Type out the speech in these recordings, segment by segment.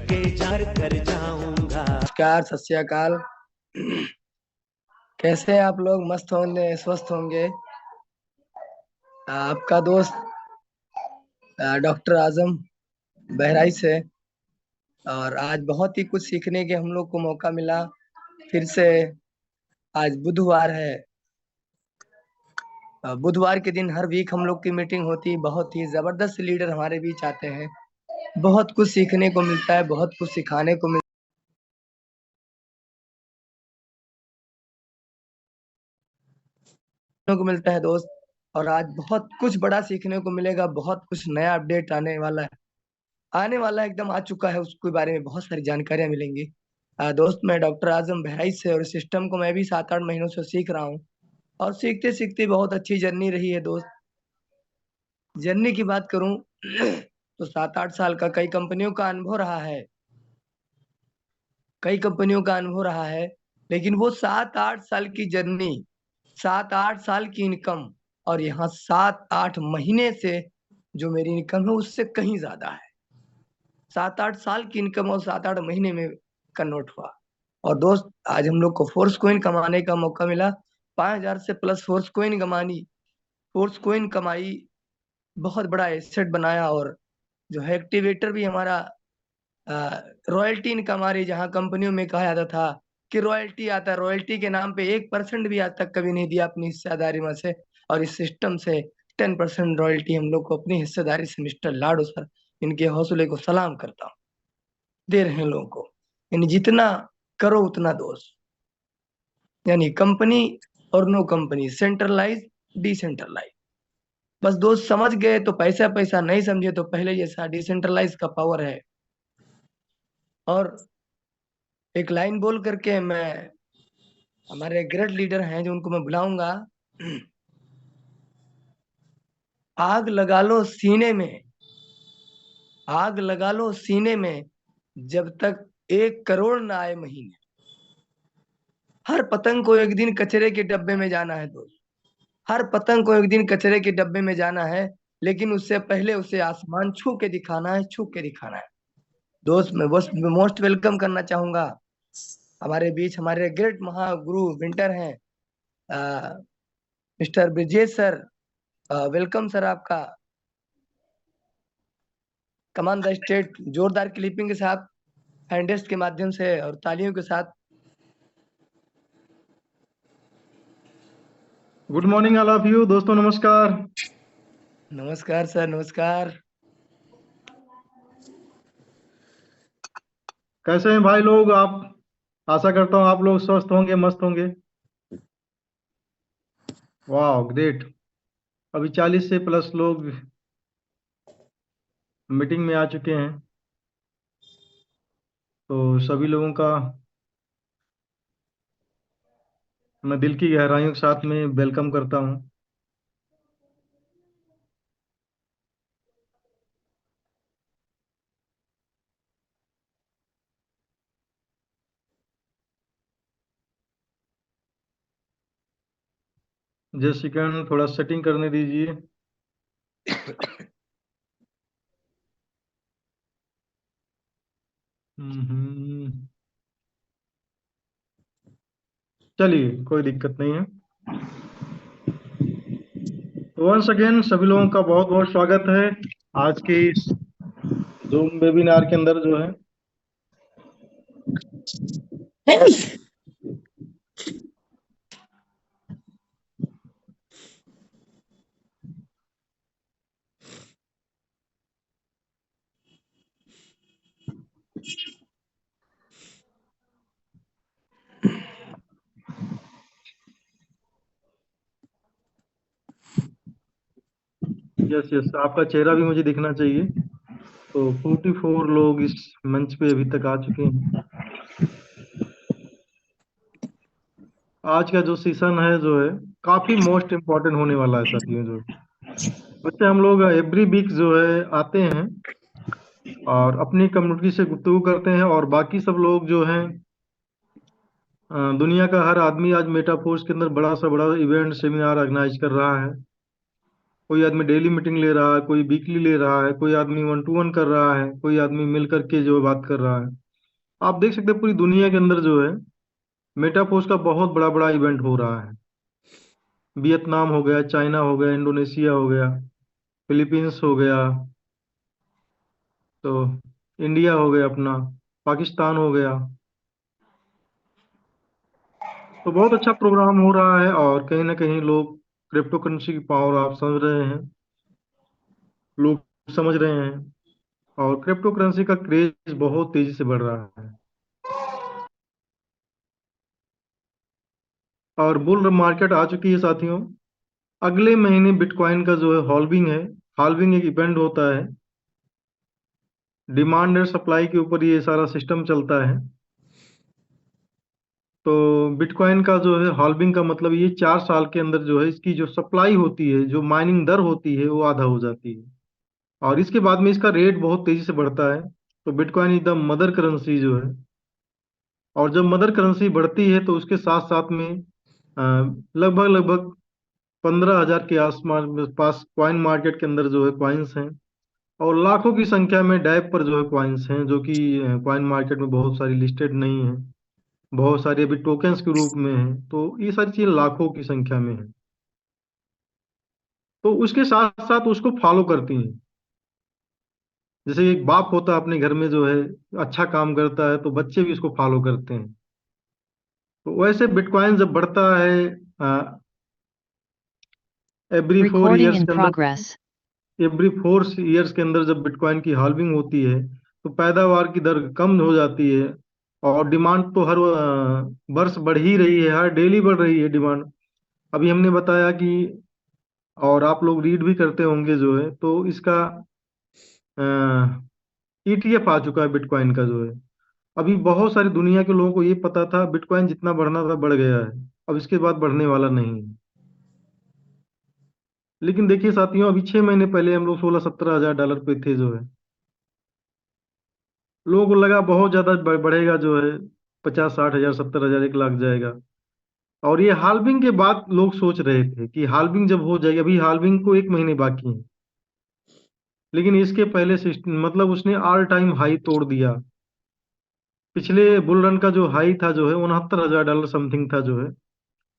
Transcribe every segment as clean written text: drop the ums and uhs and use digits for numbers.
के जार कर जाऊंगा। नमस्कार, सत श्री अकाल। कैसे हैं आप लोग? मस्त होंगे, स्वस्थ होंगे। आपका दोस्त डॉक्टर आजम बहराइच से। और आज बहुत ही कुछ सीखने के हम लोग को मौका मिला फिर से। आज बुधवार है। बुधवार के दिन हर वीक हम लोग की मीटिंग होती है। बहुत ही जबरदस्त लीडर हमारे बीच आते हैं। बहुत कुछ सीखने को मिलता है, बहुत कुछ सिखाने को मिलता है दोस्त। और आज बहुत कुछ बड़ा सीखने को मिलेगा, बहुत कुछ नया अपडेट आने वाला है। एकदम आ चुका है, उसके बारे में बहुत सारी जानकारियां मिलेंगी। दोस्त, मैं डॉक्टर आजम बहराइच से, और इस सिस्टम को मैं भी 7-8 महीनों से सीख रहा हूँ। और सीखते सीखते बहुत अच्छी जर्नी रही है दोस्त। जर्नी की बात करूं तो 7-8 साल का कई कंपनियों का अनुभव रहा है। लेकिन वो 7-8 साल की जर्नी, 7-8 साल की इनकम, और यहाँ 7-8 महीने से जो मेरी इनकम है उससे कहीं ज्यादा है। 7-8 साल की इनकम और 7-8 महीने में कन्वर्ट हुआ। और दोस्त, आज हम लोग को फोर्स कोइन कमाने का मौका मिला। 5,000 से प्लस फोर्स कोइन कमाई, बहुत बड़ा एसेट बनाया। और जो है एक्टिवेटर भी हमारा रॉयल्टी इनकम आ रही, जहाँ कंपनियों में कहा जाता था कि रॉयल्टी आता है, रॉयल्टी के नाम पे 1% भी आज तक कभी नहीं दिया अपनी हिस्सेदारी में से। और इस सिस्टम से 10% रॉयल्टी हम लोग को अपनी हिस्सेदारी से, मिस्टर लाडो सर, इनके हौसले को सलाम करता हूँ, दे रहे हैं लोगों को। यानी जितना करो उतना दोस्त। यानी कंपनी और नो कंपनी, सेंट्रलाइज डिसेंट्रलाइज। बस दोस्त समझ गए तो पैसा पैसा, नहीं समझे तो पहले जैसा डिसेंट्रलाइज का पावर है। और एक लाइन बोल करके मैं, हमारे ग्रेट लीडर हैं जो उनको मैं बुलाऊंगा। आग लगा लो सीने में, आग लगा लो सीने में, जब तक 1 करोड़ ना आए महीने। हर पतंग को एक दिन कचरे के डब्बे में जाना है दोस्त। हर पतंग को एक दिन कचरे के डब्बे में जाना है, लेकिन उससे पहले उसे आसमान छू के दिखाना है, छू के दिखाना है। दोस्त, मैं बस मोस्ट वेलकम करना चाहूंगा हमारे बीच हमारे ग्रेट महागुरु विंटर हैं, mister Brijesh sir. Welcome sir आपका। कमान द स्टेट, जोरदार क्लिपिंग के साथ, हैंडेस्ट के माध्यम से और तालियों के साथ। Good morning all of you दोस्तों, नमस्कार। नमस्कार सर, नमस्कार। कैसे हैं भाई लोग आप? आशा करता हूँ आप लोग स्वस्थ होंगे, मस्त होंगे। वाह, ग्रेट। अभी 40 से प्लस लोग मीटिंग में आ चुके हैं, तो सभी लोगों का मैं दिल की गहराइयों के साथ में वेलकम करता हूँ। जस्ट सेकंड, थोड़ा सेटिंग करने दीजिए। चलिए, कोई दिक्कत नहीं है। वंस अगेन सभी लोगों का बहुत बहुत स्वागत है आज के इस जूम वेबिनार के अंदर जो है। यस यस, आपका चेहरा भी मुझे दिखना चाहिए। तो 44 लोग इस मंच पे अभी तक आ चुके हैं। आज का जो सेशन है जो है काफी मोस्ट इम्पोर्टेंट होने वाला है साथियों। जो बच्चे हम लोग एवरी वीक जो है आते हैं और अपनी कम्युनिटी से गुफ्तगू करते हैं, और बाकी सब लोग जो हैं दुनिया का हर आदमी आज मेटाफोर्स के अंदर बड़ा सा बड़ा इवेंट सेमिनार ऑर्गेनाइज कर रहा है। कोई आदमी डेली मीटिंग ले रहा है, कोई वीकली ले रहा है, कोई आदमी 1-to-1 कर रहा है, कोई आदमी मिल करके जो है बात कर रहा है। आप देख सकते हैं पूरी दुनिया के अंदर जो है मेटापोस्ट का बहुत बड़ा बड़ा इवेंट हो रहा है। वियतनाम हो गया, चाइना हो गया, इंडोनेशिया हो गया, फिलीपींस हो गया, तो इंडिया हो गया अपना, पाकिस्तान हो गया। तो बहुत अच्छा प्रोग्राम हो रहा है, और कहीं ना कहीं लोग क्रिप्टो करेंसी की पावर आप समझ रहे हैं, लोग समझ रहे हैं, और क्रिप्टो करेंसी का क्रेज बहुत तेजी से बढ़ रहा है। और बुल मार्केट आ चुकी है साथियों। अगले महीने बिटकॉइन का जो है हॉल्विंग है। हॉल्विंग एक इवेंट होता है, डिमांड और सप्लाई के ऊपर ये सारा सिस्टम चलता है। तो बिटकॉइन का जो है हॉल्विंग का मतलब ये 4 साल के अंदर जो है इसकी जो सप्लाई होती है, जो माइनिंग दर होती है, वो आधा हो जाती है, और इसके बाद में इसका रेट बहुत तेजी से बढ़ता है। तो bitcoin is the mother currency जो है। और जब मदर करेंसी बढ़ती है तो उसके साथ साथ में लगभग लगभग 15,000 के आसपास पास कॉइन मार्केट के अंदर जो है कॉइन्स हैं, और लाखों की संख्या में डैप पर जो है कॉइन्स हैं, जो कि कॉइन मार्केट में बहुत सारी लिस्टेड नहीं है, बहुत सारी अभी टोकन्स के रूप में है। तो ये सारी चीजें लाखों की संख्या में है, तो उसके साथ साथ उसको फॉलो करती हैं। जैसे एक बाप होता है अपने घर में जो है, अच्छा काम करता है तो बच्चे भी उसको फॉलो करते हैं। तो वैसे बिटकॉइन जब बढ़ता है every four Recording years in के अंदर, progress. एवरी 4 ईयर्स के अंदर जब बिटकॉइन की हाल्विंग होती है तो पैदावार की दर कम हो जाती है, और डिमांड तो हर वर्ष बढ़ ही रही है, हर डेली बढ़ रही है डिमांड। अभी हमने बताया कि, और आप लोग रीड भी करते होंगे जो है, तो इसका ईटीएफ आ चुका है बिटकॉइन का जो है। अभी बहुत सारी दुनिया के लोगों को ये पता था बिटकॉइन जितना बढ़ना था बढ़ गया है, अब इसके बाद बढ़ने वाला नहीं है। लेकिन देखिए साथियों, अभी 6 महीने पहले हम लोग 16-17 हजार डॉलर पे थे जो है। लोगों को लगा बहुत ज्यादा बढ़ेगा जो है, 50-60 हजार, 70 हजार, 1 लाख जाएगा। और ये हाल्विंग के बाद लोग सोच रहे थे कि हाल्विंग जब हो जाएगी, अभी हाल्विंग को 1 महीने बाकी है, लेकिन इसके पहले मतलब उसने ऑल टाइम हाई तोड़ दिया। पिछले बुल रन का जो हाई था जो है 69 हजार डॉलर समथिंग था जो है।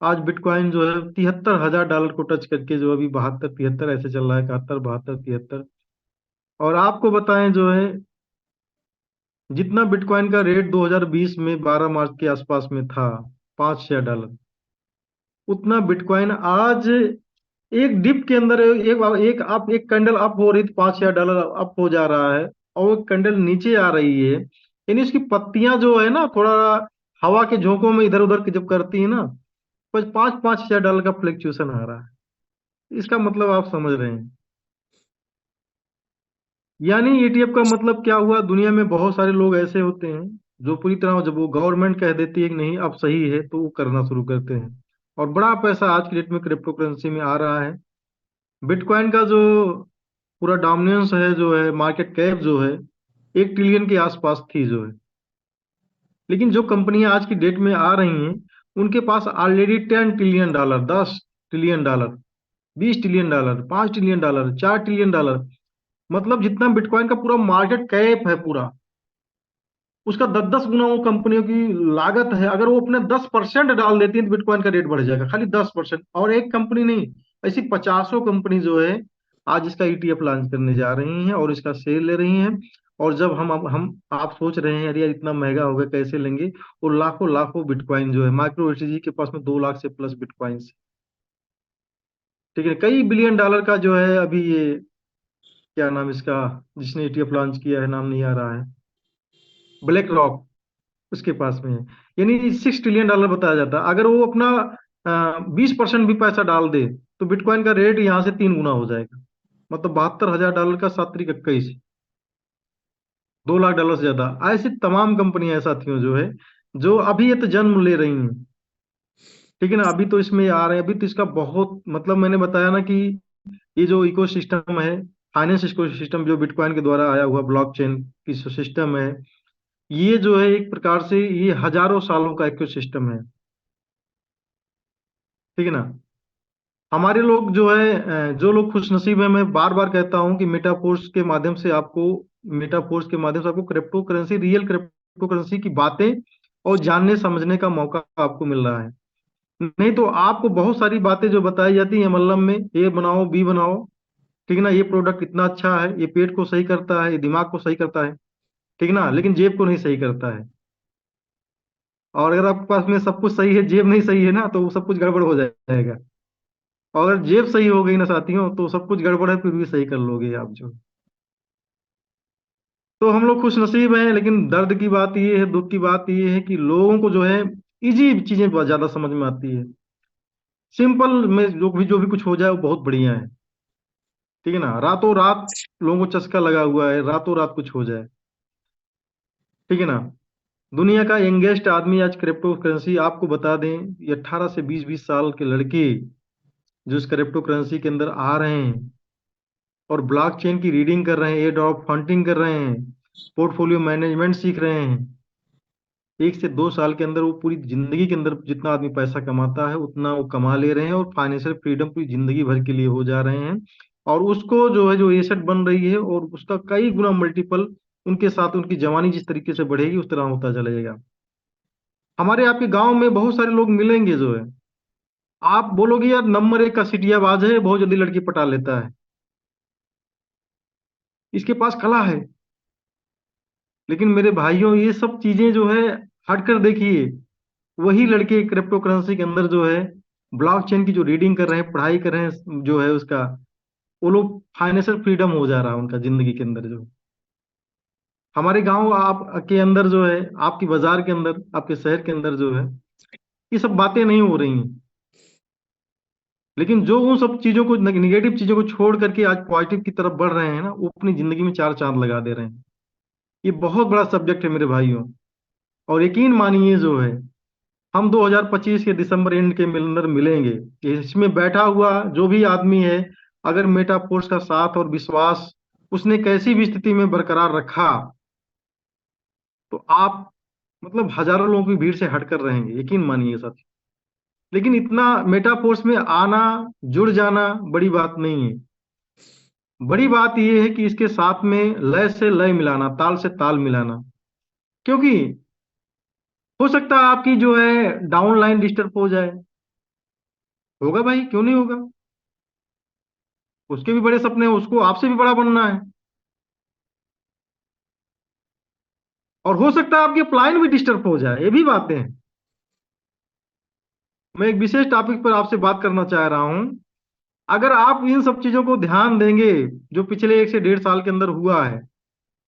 आज बिटकॉइन जो है 73 हजार डॉलर को टच करके जो अभी 72-73 ऐसे चल रहा है, 71-72-73। और आपको बताएं जो है, जितना बिटकॉइन का रेट 2020 में 12 मार्च के आसपास में था, 5,000 डॉलर, उतना बिटकॉइन आज एक डिप के अंदर एक कैंडल अप हो रही थी, 5,000 डॉलर अप हो जा रहा है, और एक कैंडल नीचे आ रही है। यानी उसकी पत्तियां जो है ना, थोड़ा हवा के झोंकों में इधर उधर जब करती है ना, बस 5-5 हजार डॉलर का फ्लक्चुएशन आ रहा है। इसका मतलब आप समझ रहे हैं। यानी ईटीएफ का मतलब क्या हुआ, दुनिया में बहुत सारे लोग ऐसे होते हैं जो पूरी तरह, जब वो गवर्नमेंट कह देती है कि नहीं अब सही है, तो वो करना शुरू करते हैं, और बड़ा पैसा आज के डेट में क्रिप्टो करेंसी में आ रहा है। बिटकॉइन का जो पूरा डोमिनेंस है जो है, मार्केट कैप जो है 1 ट्रिलियन के आसपास थी जो है। लेकिन जो कंपनियां आज की डेट में आ रही हैं, उनके पास already 10 trillion dollar, 10 trillion dollar, 20 trillion dollar, 5 trillion dollar, 4 trillion dollar, मतलब जितना बिटकॉइन का पूरा मार्केट कैप है पूरा, उसका 10-10 गुना वो कंपनियों की लागत है। अगर वो अपने 10% डाल देती है तो बिटकॉइन का रेट बढ़ जाएगा, खाली 10%। और एक कंपनी नहीं, ऐसी 50 कंपनी जो है आज इसका ईटीएफ लॉन्च करने जा रही हैं और इसका शेयर ले रही हैं। और जब हम आप सोच रहे हैं अरे यार इतना महंगा हो गया कैसे लेंगे, और लाखों लाखों बिटकॉइन जो है, माइक्रो एसटीजी के पास में 2 लाख से प्लस बिटकॉइन, ठीक है, कई बिलियन डॉलर का जो है अभी ये, क्या नाम इसका, जिसने ईटीएफ लॉन्च किया है, नाम नहीं आ रहा है, ब्लैक रॉक, उसके पास में है। यानी 6 ट्रिलियन डॉलर बताया जाता है। अगर वो अपना 20% भी पैसा डाल दे तो बिटकॉइन का रेट यहाँ से 3 गुना हो जाएगा, मतलब 72 हजार डॉलर का 7 × 21, 2 लाख डॉलर से ज्यादा। ऐसी तमाम कंपनियां हैं साथियों जो है, जो अभी ये तो जन्म ले रही हैं, ठीक है ना, अभी तो इसमें आ रहे हैं। अभी तो इसका बहुत मतलब, मैंने बताया ना कि ये जो इकोसिस्टम है, फाइनेंस इकोसिस्टम जो बिटकॉइन के द्वारा आया हुआ ब्लॉकचेन की सिस्टम है, ये जो है एक प्रकार से ये हजारों सालों का इकोसिस्टम है, ठीक है ना। हमारे लोग जो है जो लोग खुशनसीब है, मैं बार बार कहता हूं कि मेटाफोर्स के माध्यम से आपको crypto currency, real crypto currency की बातें और जानने समझने का मौका आपको मिल रहा है। नहीं तो आपको बहुत सारी बातें जो बताई जाती है मल्लम में, ए बनाओ बी बनाओ, ठीक है ना, ये प्रोडक्ट इतना अच्छा है, ये पेट को सही करता है, ये दिमाग को सही करता है, ठीक है ना, लेकिन जेब को नहीं सही करता है। और अगर आपके पास में सब कुछ सही है, जेब नहीं सही है ना, तो वो सब कुछ गड़बड़ हो जाएगा। और अगर जेब सही हो गई ना साथियों, तो सब कुछ गड़बड़ है फिर भी सही कर लोगे आप जो। तो हम लोग खुश नसीब हैं, लेकिन दर्द की बात ये है, दुख की बात ये है कि लोगों को जो है इजी चीजें बहुत ज्यादा समझ में आती है। सिंपल में जो भी कुछ हो जाए वो बहुत बढ़िया है, ठीक है ना। रातों रात लोगों को चस्का लगा हुआ है, रातों रात कुछ हो जाए, ठीक है ना। दुनिया का यंगेस्ट आदमी आज क्रिप्टो करेंसी, आपको बता दें, ये 18 से 20 साल के लड़के जो इस क्रिप्टो करेंसी के अंदर आ रहे हैं और ब्लॉकचेन की रीडिंग कर रहे हैं, एयर ड्रॉप फंडिंग कर रहे हैं, पोर्टफोलियो मैनेजमेंट सीख रहे हैं, 1 से 2 साल के अंदर वो पूरी जिंदगी के अंदर जितना आदमी पैसा कमाता है उतना वो कमा ले रहे हैं और फाइनेंशियल फ्रीडम पूरी जिंदगी भर के लिए हो जा रहे हैं। और उसको जो है जो एसेट बन रही है और उसका कई गुना मल्टीपल उनके साथ उनकी जवानी जिस तरीके से बढ़ेगी उस तरह होता चलेगा। हमारे आपके गांव में बहुत सारे लोग मिलेंगे जो है, आप बोलोगे यार नंबर 1 का सिटियाबाज है, बहुत जल्दी लड़की पटा लेता है, इसके पास कला है। लेकिन मेरे भाइयों ये सब चीजें जो है हटकर देखिए, वही लड़के क्रिप्टो करेंसी के अंदर जो है ब्लॉकचेन की जो रीडिंग कर रहे हैं, पढ़ाई कर रहे हैं जो है उसका, वो लोग फाइनेंशियल फ्रीडम हो जा रहा है उनका जिंदगी के अंदर जो। हमारे गांव आप के अंदर जो है, आपकी बाजार के अंदर, आपके शहर के अंदर जो है ये सब बातें नहीं हो रही हैं। लेकिन जो उन सब चीजों को, निगेटिव चीजों को छोड़ करके आज पॉजिटिव की तरफ बढ़ रहे हैं ना, वो अपनी जिंदगी में 4 चांद लगा दे रहे हैं। ये बहुत बड़ा सब्जेक्ट है मेरे भाइयों। और यकीन मानिए जो है, हम 2025 के दिसंबर एंड के अंदर मिलेंगे, कि इसमें बैठा हुआ जो भी आदमी है, अगर मेटाफोर्स का साथ और विश्वास उसने कैसी भी स्थिति में बरकरार रखा, तो आप मतलब हजारों लोगों की भीड़ से हटकर रहेंगे, यकीन मानिए साथी। लेकिन इतना मेटाफोर्स में आना, जुड़ जाना बड़ी बात नहीं है। बड़ी बात यह है कि इसके साथ में लय से लय मिलाना, ताल से ताल मिलाना। क्योंकि हो सकता है आपकी जो है डाउन लाइन डिस्टर्ब हो जाए, होगा भाई, क्यों नहीं होगा। उसके भी बड़े सपने हैं, उसको आपसे भी बड़ा बनना है। और हो सकता है आपकी प्लान भी डिस्टर्ब हो जाए, ये भी बातें हैं। मैं एक विशेष टॉपिक पर आपसे बात करना चाह रहा हूं। अगर आप इन सब चीजों को ध्यान देंगे जो पिछले 1 से 1.5 साल के अंदर हुआ है,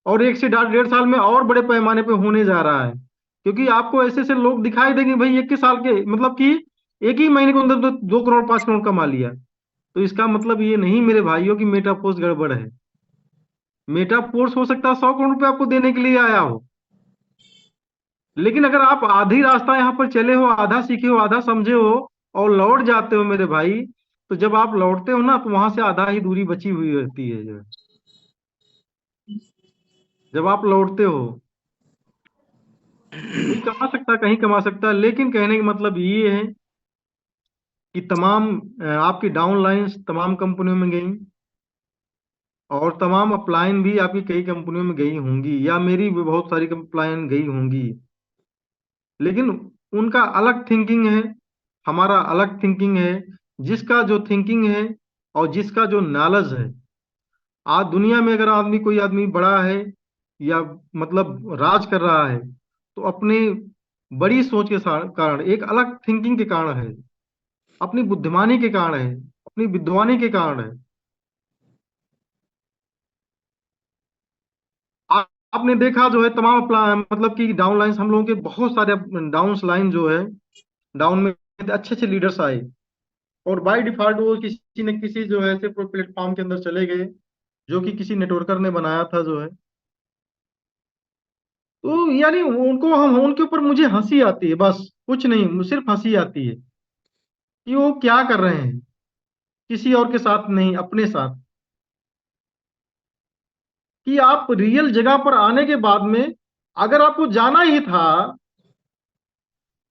और 1 से 1.5 साल में और बड़े पैमाने पे होने जा रहा है, क्योंकि आपको ऐसे ऐसे लोग दिखाई देंगे भाई, 21 साल के, मतलब कि एक ही महीने के अंदर तो 2 करोड़ 5 करोड़ कमा लिया। तो इसका मतलब ये नहीं मेरे भाइयों की मेटाफोर्स गड़बड़ है। मेटाफोर्स हो सकता है 100 करोड़ रुपए आपको देने के लिए आया हो, लेकिन अगर आप आधी रास्ता यहाँ पर चले हो, आधा सीखे हो, आधा समझे हो और लौट जाते हो मेरे भाई, तो जब आप लौटते हो ना, तो वहां से आधा ही दूरी बची हुई रहती है जो, जब आप लौटते हो। कोई कमा सकता है, कहीं कमा सकता है, लेकिन कहने का मतलब ये है कि तमाम आपकी डाउन लाइंस तमाम कंपनियों में गई, और तमाम अपलाइन भी आपकी कई कंपनियों में गई होंगी, या मेरी भी बहुत सारी अपलाइन गई होंगी। लेकिन उनका अलग थिंकिंग है, हमारा अलग थिंकिंग है। जिसका जो थिंकिंग है और जिसका जो नॉलेज है, आज दुनिया में अगर आदमी, कोई आदमी बड़ा है या मतलब राज कर रहा है, तो अपने बड़ी सोच के कारण, एक अलग थिंकिंग के कारण है, अपनी बुद्धिमानी के कारण है, अपनी विद्वानी के कारण है। आपने देखा जो है तमाम मतलब कि डाउन लाइंस, हम लोगों के बहुत सारे डाउन लाइन जो है, डाउन में अच्छे अच्छे लीडर्स आए, और बाय डिफॉल्ट वो किसी न किसी जो है ऐसे प्लेटफॉर्म के अंदर चले गए जो कि किसी नेटवर्कर ने बनाया था जो है। तो यानी उनको, हम उनके ऊपर मुझे हंसी आती है, बस कुछ नहीं, सिर्फ हंसी आती है कि वो क्या कर रहे हैं, किसी और के साथ नहीं, अपने साथ। कि आप रियल जगह पर आने के बाद में, अगर आपको जाना ही था,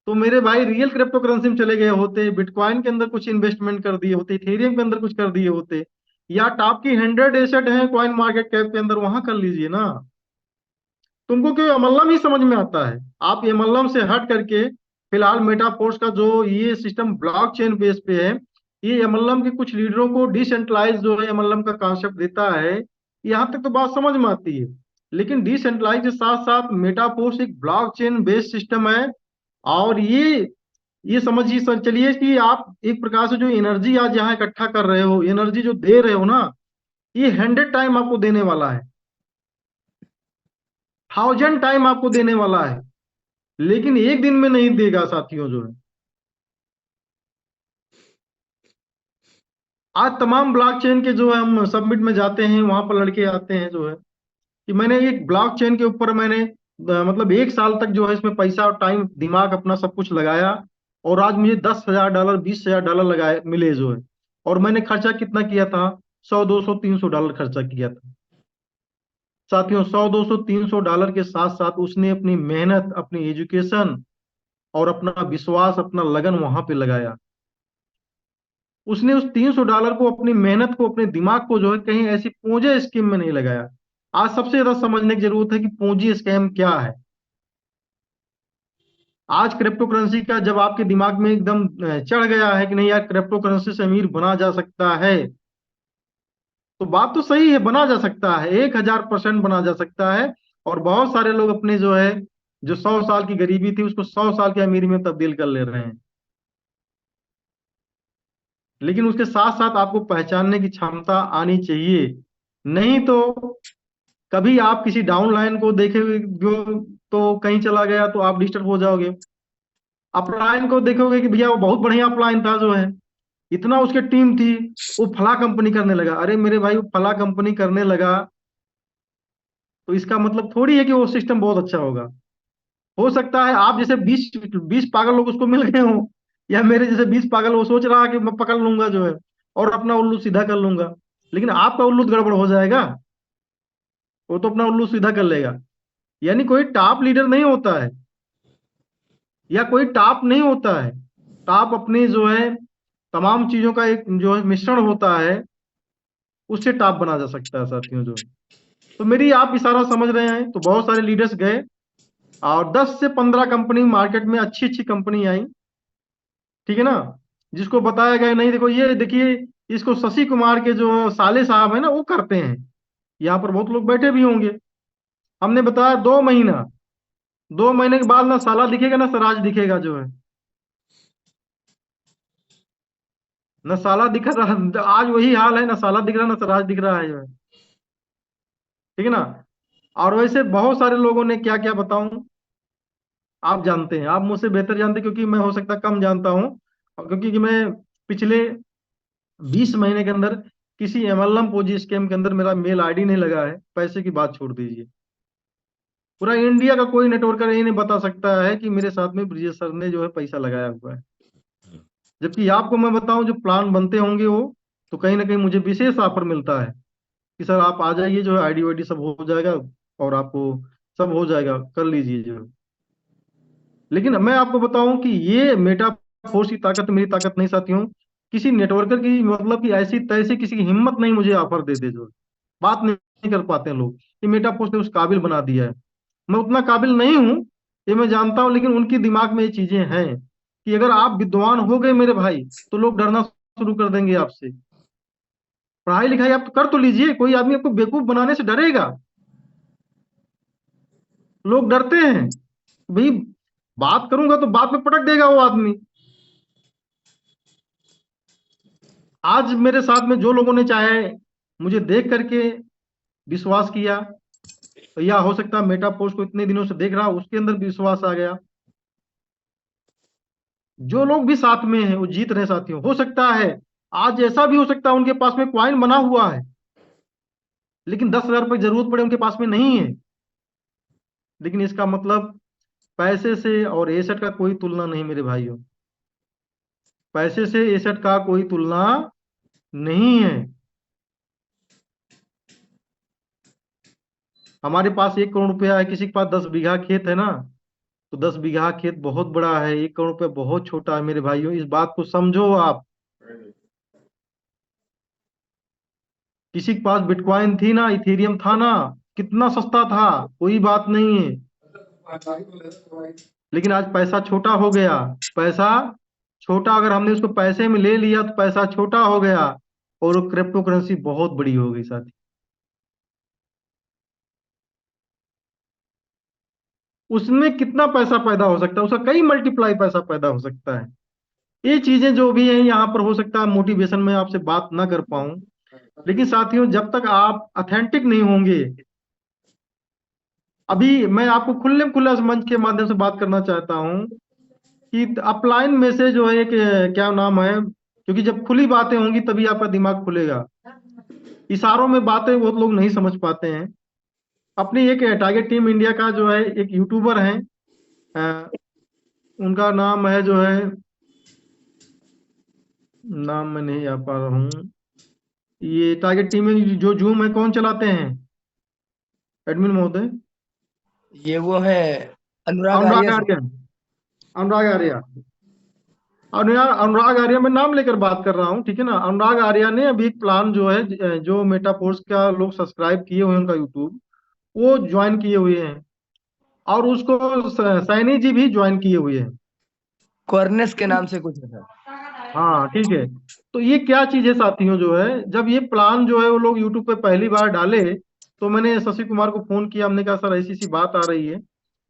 तो मेरे भाई रियल क्रिप्टो करेंसी में चले गए होते, बिटकॉइन के अंदर कुछ इन्वेस्टमेंट कर दिए होते, इथेरियम के अंदर कुछ कर दिए होते, या टॉप की 100 एसेट है कॉइन मार्केट कैप के अंदर, वहां कर लीजिए ना। तुमको क्यों एमएलएम ही समझ में आता है? आप एमएलएम से हट करके फिलहाल मेटाफोर्स का जो ये सिस्टम ब्लॉकचेन बेस पे है, ये एमएलएम के कुछ लीडरों को डिसेंट्रलाइज जो है एमएलएम का कॉन्सेप्ट देता है। यहाँ तक तो बात समझ में आती है, लेकिन डिसेंट्रलाइज के साथ साथ मेटाफोर्स एक ब्लॉकचेन बेस्ड सिस्टम है। और ये समझिए सर, चलिए कि आप एक प्रकार से जो एनर्जी आज यहाँ इकट्ठा कर रहे हो, एनर्जी जो दे रहे हो ना, ये 100 टाइम आपको देने वाला है, 1000 टाइम आपको देने वाला है, लेकिन एक दिन में नहीं देगा साथियों जो है। आज तमाम ब्लॉकचेन के जो है हम सबमिट में जाते हैं, वहां पर लड़के आते हैं जो है कि मैंने एक ब्लॉकचेन के ऊपर मैंने मतलब 1 साल तक जो है इसमें पैसा और टाइम दिमाग अपना सब कुछ लगाया, और आज मुझे $10,000 $20,000 लगाए मिले जो है। और मैंने खर्चा कितना किया था? 100 $200 $300 खर्चा किया था साथियों। 100 $200 $300 के साथ साथ उसने अपनी मेहनत, अपनी एजुकेशन और अपना विश्वास, अपना लगन वहां पे लगाया। उसने उस $300 को, अपनी मेहनत को, अपने दिमाग को जो है कहीं ऐसी पूंजी स्कीम में नहीं लगाया। आज सबसे ज्यादा समझने की जरूरत है कि पूंजी स्कैम क्या है। आज क्रिप्टो करेंसी का जब आपके दिमाग में एकदम चढ़ गया है कि नहीं यार क्रिप्टो करेंसी से अमीर बना जा सकता है, तो बात तो सही है, बना जा सकता है, 1000% बना जा सकता है। और बहुत सारे लोग अपने जो है, जो 100 साल की गरीबी थी उसको 100 साल की अमीरी में तब्दील कर ले रहे हैं। लेकिन उसके साथ साथ आपको पहचानने की क्षमता आनी चाहिए। नहीं तो कभी आप किसी डाउन लाइन को देखेंगे जो, तो कहीं चला गया तो आप डिस्टर्ब हो जाओगे। अपलाइन को देखोगे कि भैया वो बहुत बढ़िया अपलाइन था जो है, इतना उसके टीम थी, वो फला कंपनी करने लगा। अरे मेरे भाई, वो फला कंपनी करने लगा तो इसका मतलब थोड़ी है कि वो सिस्टम बहुत अच्छा होगा। हो सकता है आप जैसे 20 पागल लोग उसको मिल गए हों, या मेरे जैसे 20 पागल, वो सोच रहा है कि मैं पकड़ लूंगा जो है और अपना उल्लू सीधा कर लूंगा, लेकिन आपका उल्लू तो गड़बड़ हो जाएगा। वो तो अपना उल्लू सीधा कर लेगा। यानी कोई टॉप लीडर नहीं होता है, या कोई टॉप नहीं होता है। टॉप अपनी जो है तमाम चीजों का एक जो है मिश्रण होता है, उससे टॉप बना जा सकता है साथियों जो। तो मेरी आप इशारा समझ रहे हैं, तो बहुत सारे लीडर्स गए और 10 से 15 कंपनी मार्केट में अच्छी अच्छी कंपनी आई, ठीक है ना, जिसको बताया गया नहीं देखो ये देखिए, इसको शशि कुमार के जो साले साहब है ना वो करते हैं। यहाँ पर बहुत लोग बैठे भी होंगे। हमने बताया 2 महीना, 2 महीने के बाद ना साला दिखेगा ना सराज दिखेगा जो है, न साला दिख रहा। आज वही हाल है, ना साला दिख रहा ना सराज दिख रहा है जो है, ठीक है ना। और वैसे बहुत सारे लोगों ने क्या क्या बताऊं, आप जानते हैं, आप मुझसे बेहतर जानते हैं, क्योंकि मैं हो सकता है कम जानता हूं, और क्योंकि कि मैं पिछले 20 महीने के अंदर किसी एमएलएम पोजी स्कैम के अंदर मेरा मेल आईडी नहीं लगा है। पैसे की बात छोड़ दीजिए, पूरा इंडिया का कोई नेटवर्कर ये नहीं बता सकता है कि मेरे साथ में ब्रिजेश सर ने जो है पैसा लगाया हुआ है। जबकि आपको मैं बताऊं, जो प्लान बनते होंगे वो, तो कहीं ना कहीं मुझे विशेष ऑफर मिलता है कि सर आप आ जाइए, जो है आईडी वाईडी सब हो जाएगा, और आपको सब हो जाएगा, कर लीजिए जो है। लेकिन मैं आपको बताऊं कि ये मेटा फोर्स की ताकत मेरी ताकत नहीं साथियों, किसी नेटवर्कर की मतलब कि ऐसी तैसी किसी की हिम्मत नहीं मुझे ऑफर दे दे जो, बात नहीं कर पाते हैं लोग कि मेटा फोर्स ने उस काबिल बना दिया है। मैं उतना काबिल नहीं हूं, ये मैं जानता हूं, लेकिन उनके दिमाग में ये चीजें हैं कि अगर आप विद्वान हो गए मेरे भाई, तो लोग डरना शुरू कर देंगे आपसे। पढ़ाई लिखाई आप तो कर तो लीजिए, कोई आदमी आपको बेवकूफ बनाने से डरेगा? लोग डरते हैं भाई, बात करूंगा तो बात में पटक देगा वो आदमी। आज मेरे साथ में जो लोगों ने चाहे मुझे देख करके विश्वास किया, या हो सकता है मेटा पोस्ट को इतने दिनों से देख रहा उसके अंदर भी विश्वास आ गया। जो लोग भी साथ में हैं वो जीत रहे हैं साथियों। हो सकता है आज ऐसा भी हो सकता है उनके पास में क्वाइन बना हुआ है, लेकिन 10,000 रुपये जरूरत पड़े उनके पास में नहीं है। लेकिन इसका मतलब पैसे से और एसेट का कोई तुलना नहीं मेरे भाइयों, पैसे से एसेट का कोई तुलना नहीं है। हमारे पास 1 करोड़ रुपया है, किसी के पास 10 बीघा खेत है ना, तो 10 बीघा खेत बहुत बड़ा है, 1 करोड़ रुपये बहुत छोटा है मेरे भाइयों, इस बात को समझो आप। किसी के पास बिटकॉइन थी ना, इथेरियम था ना, कितना सस्ता था, कोई बात नहीं है, लेकिन आज पैसा छोटा हो गया। पैसा छोटा, अगर हमने उसको पैसे में ले लिया तो पैसा छोटा हो गया, और वो क्रिप्टो करेंसी बहुत बड़ी हो गई साथी। उसमें कितना पैसा पैदा हो सकता है, उसका कई मल्टीप्लाई पैसा पैदा हो सकता है। ये चीजें जो भी हैं यहाँ पर, हो सकता है मोटिवेशन में आपसे बात ना कर पाऊं, लेकिन साथियों जब तक आप अथेंटिक नहीं होंगे, अभी मैं आपको खुले खुला इस मंच के माध्यम से बात करना चाहता हूं कि अपलाइन में से जो है एक क्या नाम है, क्योंकि जब खुली बातें होंगी तभी आपका दिमाग खुलेगा। इशारों में बातें बहुत लोग नहीं समझ पाते हैं। अपनी एक टारगेट टीम इंडिया का जो है एक यूट्यूबर है, अ, उनका नाम है जो है, नाम मैं नहीं आ पा रहा हूँ। ये टारगेट टीम में जो जूम है कौन चलाते हैं एडमिन महोदय? ये वो है अनुराग अनुराग आर्य सर। आर्य। अनुराग आर्य। अनुराग आर्य मैं नाम लेकर बात कर रहा हूँ, ठीक है ना। अनुराग आर्य ने अभी एक प्लान जो है, जो मेटाफोर्स का लोग सब्सक्राइब किए हुए हैं उनका यूट्यूब, वो ज्वाइन किए हुए हैं, और उसको सैनी जी भी ज्वाइन किए हुए हैं। कॉर्नेस के नाम से कुछ है सर। हाँ ठीक है। तो ये क्या चीज है साथियों, जो है जब ये प्लान जो है वो लोग यूट्यूब पे पहली बार डाले, तो मैंने शशि कुमार को फोन किया, हमने कहा सर ऐसी सी बात आ रही है,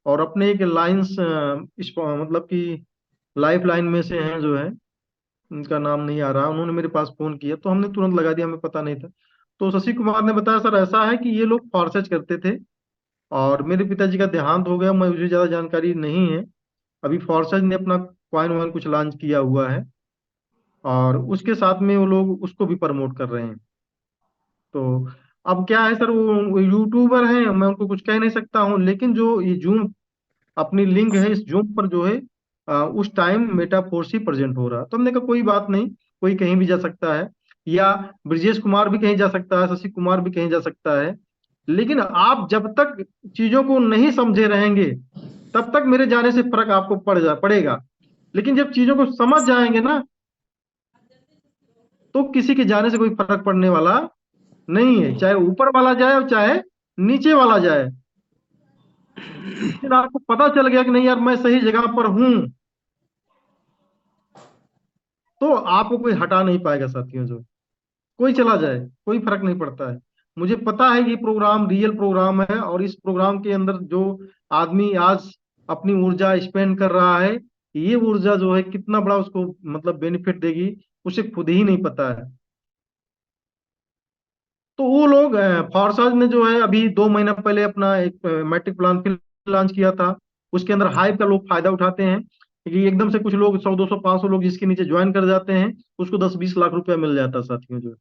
और अपने एक लाइंस मतलब कि लाइफ लाइन में से हैं जो है, उनका नाम नहीं आ रहा, उन्होंने मेरे पास फोन किया तो हमने तुरंत लगा दिया, हमें पता नहीं था। तो शशि कुमार ने बताया सर ऐसा है कि ये लोग फॉरसेज करते थे, और मेरे पिताजी का देहांत हो गया, मुझे ज्यादा जानकारी नहीं है। अभी फॉरसेज ने अपना कॉइन वॉइन कुछ लॉन्च किया हुआ है, और उसके साथ में वो लोग उसको भी प्रमोट कर रहे हैं। तो अब क्या है सर, वो यूट्यूबर हैं, मैं उनको कुछ कह नहीं सकता हूँ, लेकिन जो ये जूम अपनी लिंक है, इस जूम पर जो है उस टाइम मेटाफोर्स ही प्रेजेंट हो रहा, तो हमने कहा कोई बात नहीं, कोई कहीं भी जा सकता है, या ब्रजेश कुमार भी कहीं जा सकता है, शशि कुमार भी कहीं जा सकता है, लेकिन आप जब तक चीजों को नहीं समझे रहेंगे तब तक मेरे जाने से फर्क आपको पड़ेगा। लेकिन जब चीजों को समझ जाएंगे ना, तो किसी के जाने से कोई फर्क पड़ने वाला नहीं है, चाहे ऊपर वाला जाए और चाहे नीचे वाला जाए। लेकिन आपको पता चल गया कि नहीं यार मैं सही जगह पर हूं, तो आपको कोई हटा नहीं पाएगा साथियों। जो कोई चला जाए कोई फर्क नहीं पड़ता है। मुझे पता है कि ये प्रोग्राम रियल प्रोग्राम है, और इस प्रोग्राम के अंदर जो आदमी आज अपनी ऊर्जा स्पेंड कर रहा है, ये ऊर्जा जो है कितना बड़ा उसको मतलब बेनिफिट देगी, उसे खुद ही नहीं पता है। तो वो लोग फॉरसाज ने जो है अभी 2 महीना पहले अपना एक मैट्रिक प्लान फिर लॉन्च किया था, उसके अंदर हाइप का लोग फायदा उठाते हैं कि एकदम से कुछ लोग 100 200 500 लोग जिसके नीचे ज्वाइन कर जाते हैं, उसको 10 20 लाख रुपया मिल जाता है साथियों। जो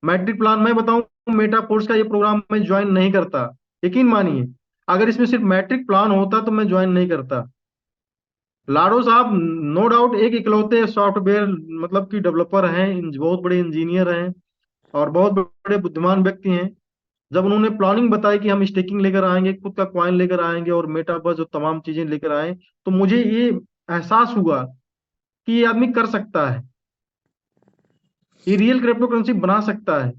मैट्रिक प्लान मैं बताऊं, मेटा फोर्स का ये प्रोग्राम मैं ज्वाइन नहीं करता, यकीन मानिए, अगर इसमें सिर्फ मैट्रिक प्लान होता तो मैं ज्वाइन नहीं करता। लाडो साहब नो डाउट एक इकलौते सॉफ्टवेयर मतलब कि डेवलपर हैं, बहुत बड़े इंजीनियर हैं, और बहुत बड़े बुद्धिमान व्यक्ति हैं। जब उन्होंने प्लानिंग बताई कि हम स्टेकिंग लेकर आएंगे, खुद का कॉइन लेकर आएंगे और मेटावर्स जो तमाम चीजें लेकर आए, तो मुझे ये एहसास हुआ कि ये आदमी कर सकता है, ये रियल क्रिप्टो करेंसी बना सकता है।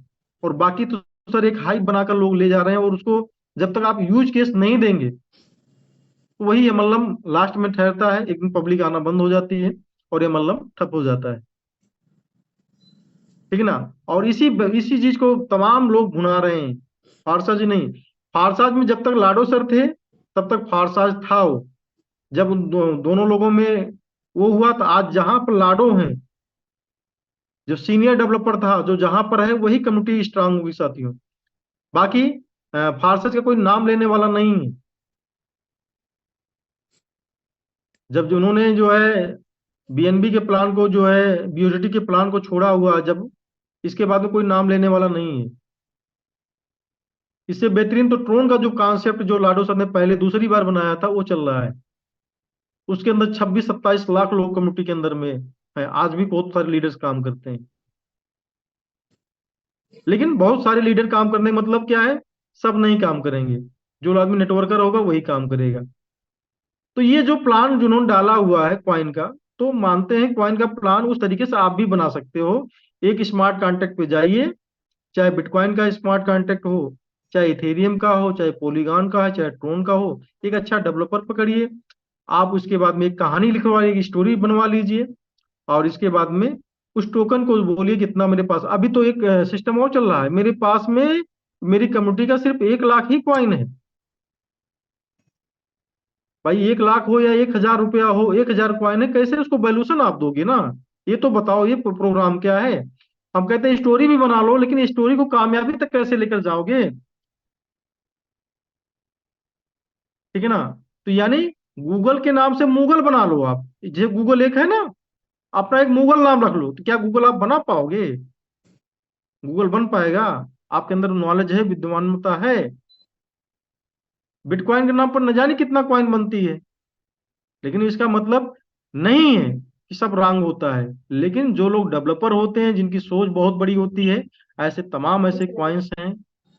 और बाकी तो सर एक हाइप बनाकर लोग ले जा रहे हैं, और उसको जब तक आप यूज केस नहीं देंगे, तो वही ये मल्लम लास्ट में ठहरता है, एक दिन पब्लिक आना बंद हो जाती है और ये मल्लम ठप हो जाता है, ठीक है ना। और इसी इसी चीज को तमाम लोग भुना रहे हैं, फारसाज नहीं। फारसाज में जब तक लाडो सर थे तब तक फारसाज था वो, जब उन दोनों लोगों में वो हुआ, तो आज जहां पर लाडो हैं, जो सीनियर डेवलपर था, जो जहां पर है वही कम्युनिटी स्ट्रांग होगी साथियों। बाकी फारसेज का कोई नाम लेने वाला नहीं है। जब जो उन्होंने जो है बीएनबी के प्लान को जो है बीओजीटी के प्लान को छोड़ा हुआ, जब इसके बाद में कोई नाम लेने वाला नहीं है। इससे बेहतरीन तो ट्रोन का जो कॉन्सेप्ट जो लाडो सर ने पहले दूसरी बार बनाया था वो चल रहा है, उसके अंदर 26 27 लाख लोग कम्युनिटी के अंदर में है, आज भी बहुत सारे लीडर्स काम करते हैं। लेकिन बहुत सारे लीडर काम करने का मतलब क्या है, सब नहीं काम करेंगे, जो आदमी नेटवर्कर होगा वही काम करेगा। तो तो ये जो प्लान जिन्होंने डाला हुआ है कॉइन का, तो मानते हैं कॉइन का प्लान उस तरीके से आप भी बना सकते हो। एक स्मार्ट कॉन्ट्रैक्ट पे जाइए, चाहे बिटकॉइन का स्मार्ट कॉन्ट्रैक्ट हो, चाहे इथेरियम का हो, चाहे पोलीगॉन का है, चाहे ट्रोन का हो, एक अच्छा डेवलपर पकड़िए, आप उसके बाद में एक कहानी लिखवा, एक स्टोरी बनवा लीजिए, और इसके बाद में उस टोकन को बोलिए कितना मेरे पास। अभी तो एक सिस्टम और चल रहा है, मेरे पास में मेरी कम्युनिटी का सिर्फ 1 लाख ही कॉइन है। भाई 1 लाख हो या 1,000 रुपया हो, 1,000 कॉइन है, कैसे उसको वैल्यूशन आप दोगे ना? ये तो बताओ, ये प्रोग्राम क्या है? हम कहते हैं स्टोरी भी बना लो, लेकिन स्टोरी को कामयाबी तक कैसे लेकर जाओगे? ठीक है ना? तो यानी गूगल के नाम से मुगल बना लो आप। जो गूगल एक है ना, अपना एक मुगल नाम रख लो, तो क्या गूगल आप बना पाओगे? गूगल बन पाएगा? आपके अंदर नॉलेज है, विद्वानता है? बिटकॉइन के नाम पर न जाने कितना कॉइन बनती है, लेकिन इसका मतलब नहीं है कि सब रंग होता है। लेकिन जो लोग डेवलपर होते हैं, जिनकी सोच बहुत बड़ी होती है, ऐसे तमाम ऐसे क्वाइंस हैं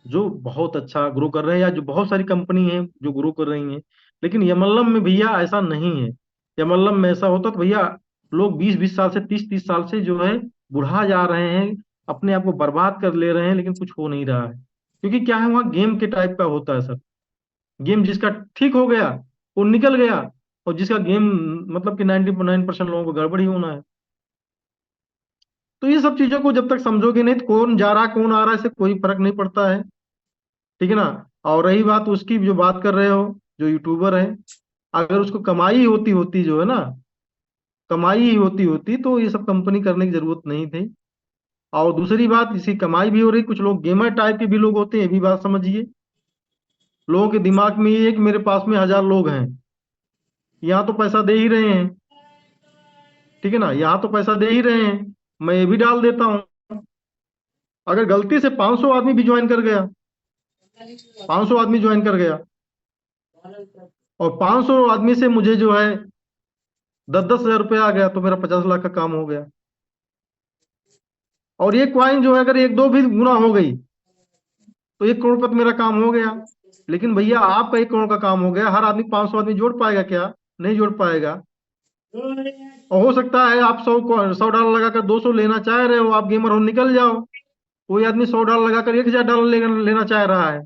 जो बहुत अच्छा ग्रो कर रहे हैं, या जो बहुत सारी कंपनी हैं जो ग्रो कर रही हैं। लेकिन यमलम में भैया ऐसा नहीं है। यमलम में ऐसा होता तो भैया लोग 20-20 साल से, 30-30 साल से जो है बुढ़ा जा रहे हैं, अपने आप को बर्बाद कर ले रहे हैं, लेकिन कुछ हो नहीं रहा है। क्योंकि क्या है, वहाँ गेम के टाइप का होता है सब। गेम जिसका ठीक हो गया वो निकल गया, और जिसका गेम मतलब कि 99% लोगों को गड़बड़ी होना है। तो ये सब चीजों को जब तक समझोगे नहीं, तो कौन जा रहा कौन आ रहा है इससे कोई फर्क नहीं पड़ता है। ठीक है ना? और रही बात उसकी जो बात कर रहे हो, जो यूट्यूबर है, अगर उसको कमाई ही होती होती जो है ना, कमाई ही होती होती तो ये सब कंपनी करने की जरूरत नहीं थी। और दूसरी बात, इसकी कमाई भी हो रही, कुछ लोग गेमर टाइप के भी लोग होते हैं, ये भी बात समझिए। लोगों के दिमाग में ये है कि मेरे पास में 1,000 लोग हैं, यहाँ तो पैसा दे ही रहे हैं। ठीक है ना? यहाँ तो पैसा दे ही रहे हैं, मैं ये भी डाल देता हूँ। अगर गलती से 500 आदमी भी ज्वाइन कर गया, 500 आदमी ज्वाइन कर गया, और 500 आदमी से मुझे जो है 10-10 हज़ार रुपया आ गया, तो मेरा 50 लाख का काम हो गया। और ये क्वाइन जो है अगर 1-2 भी गुना हो गई, तो 1 करोड़ का तो मेरा काम हो गया। लेकिन भैया आपका 1 करोड़ का काम हो गया, हर आदमी 500 आदमी जोड़ पाएगा क्या? नहीं जोड़ पाएगा। और हो सकता है आप 100 डॉलर लगाकर 200 लेना चाह रहे हो, आप गेमर हो, निकल जाओ। कोई आदमी 100 डॉलर लगाकर 1,000 डॉलर लेना चाह रहा है,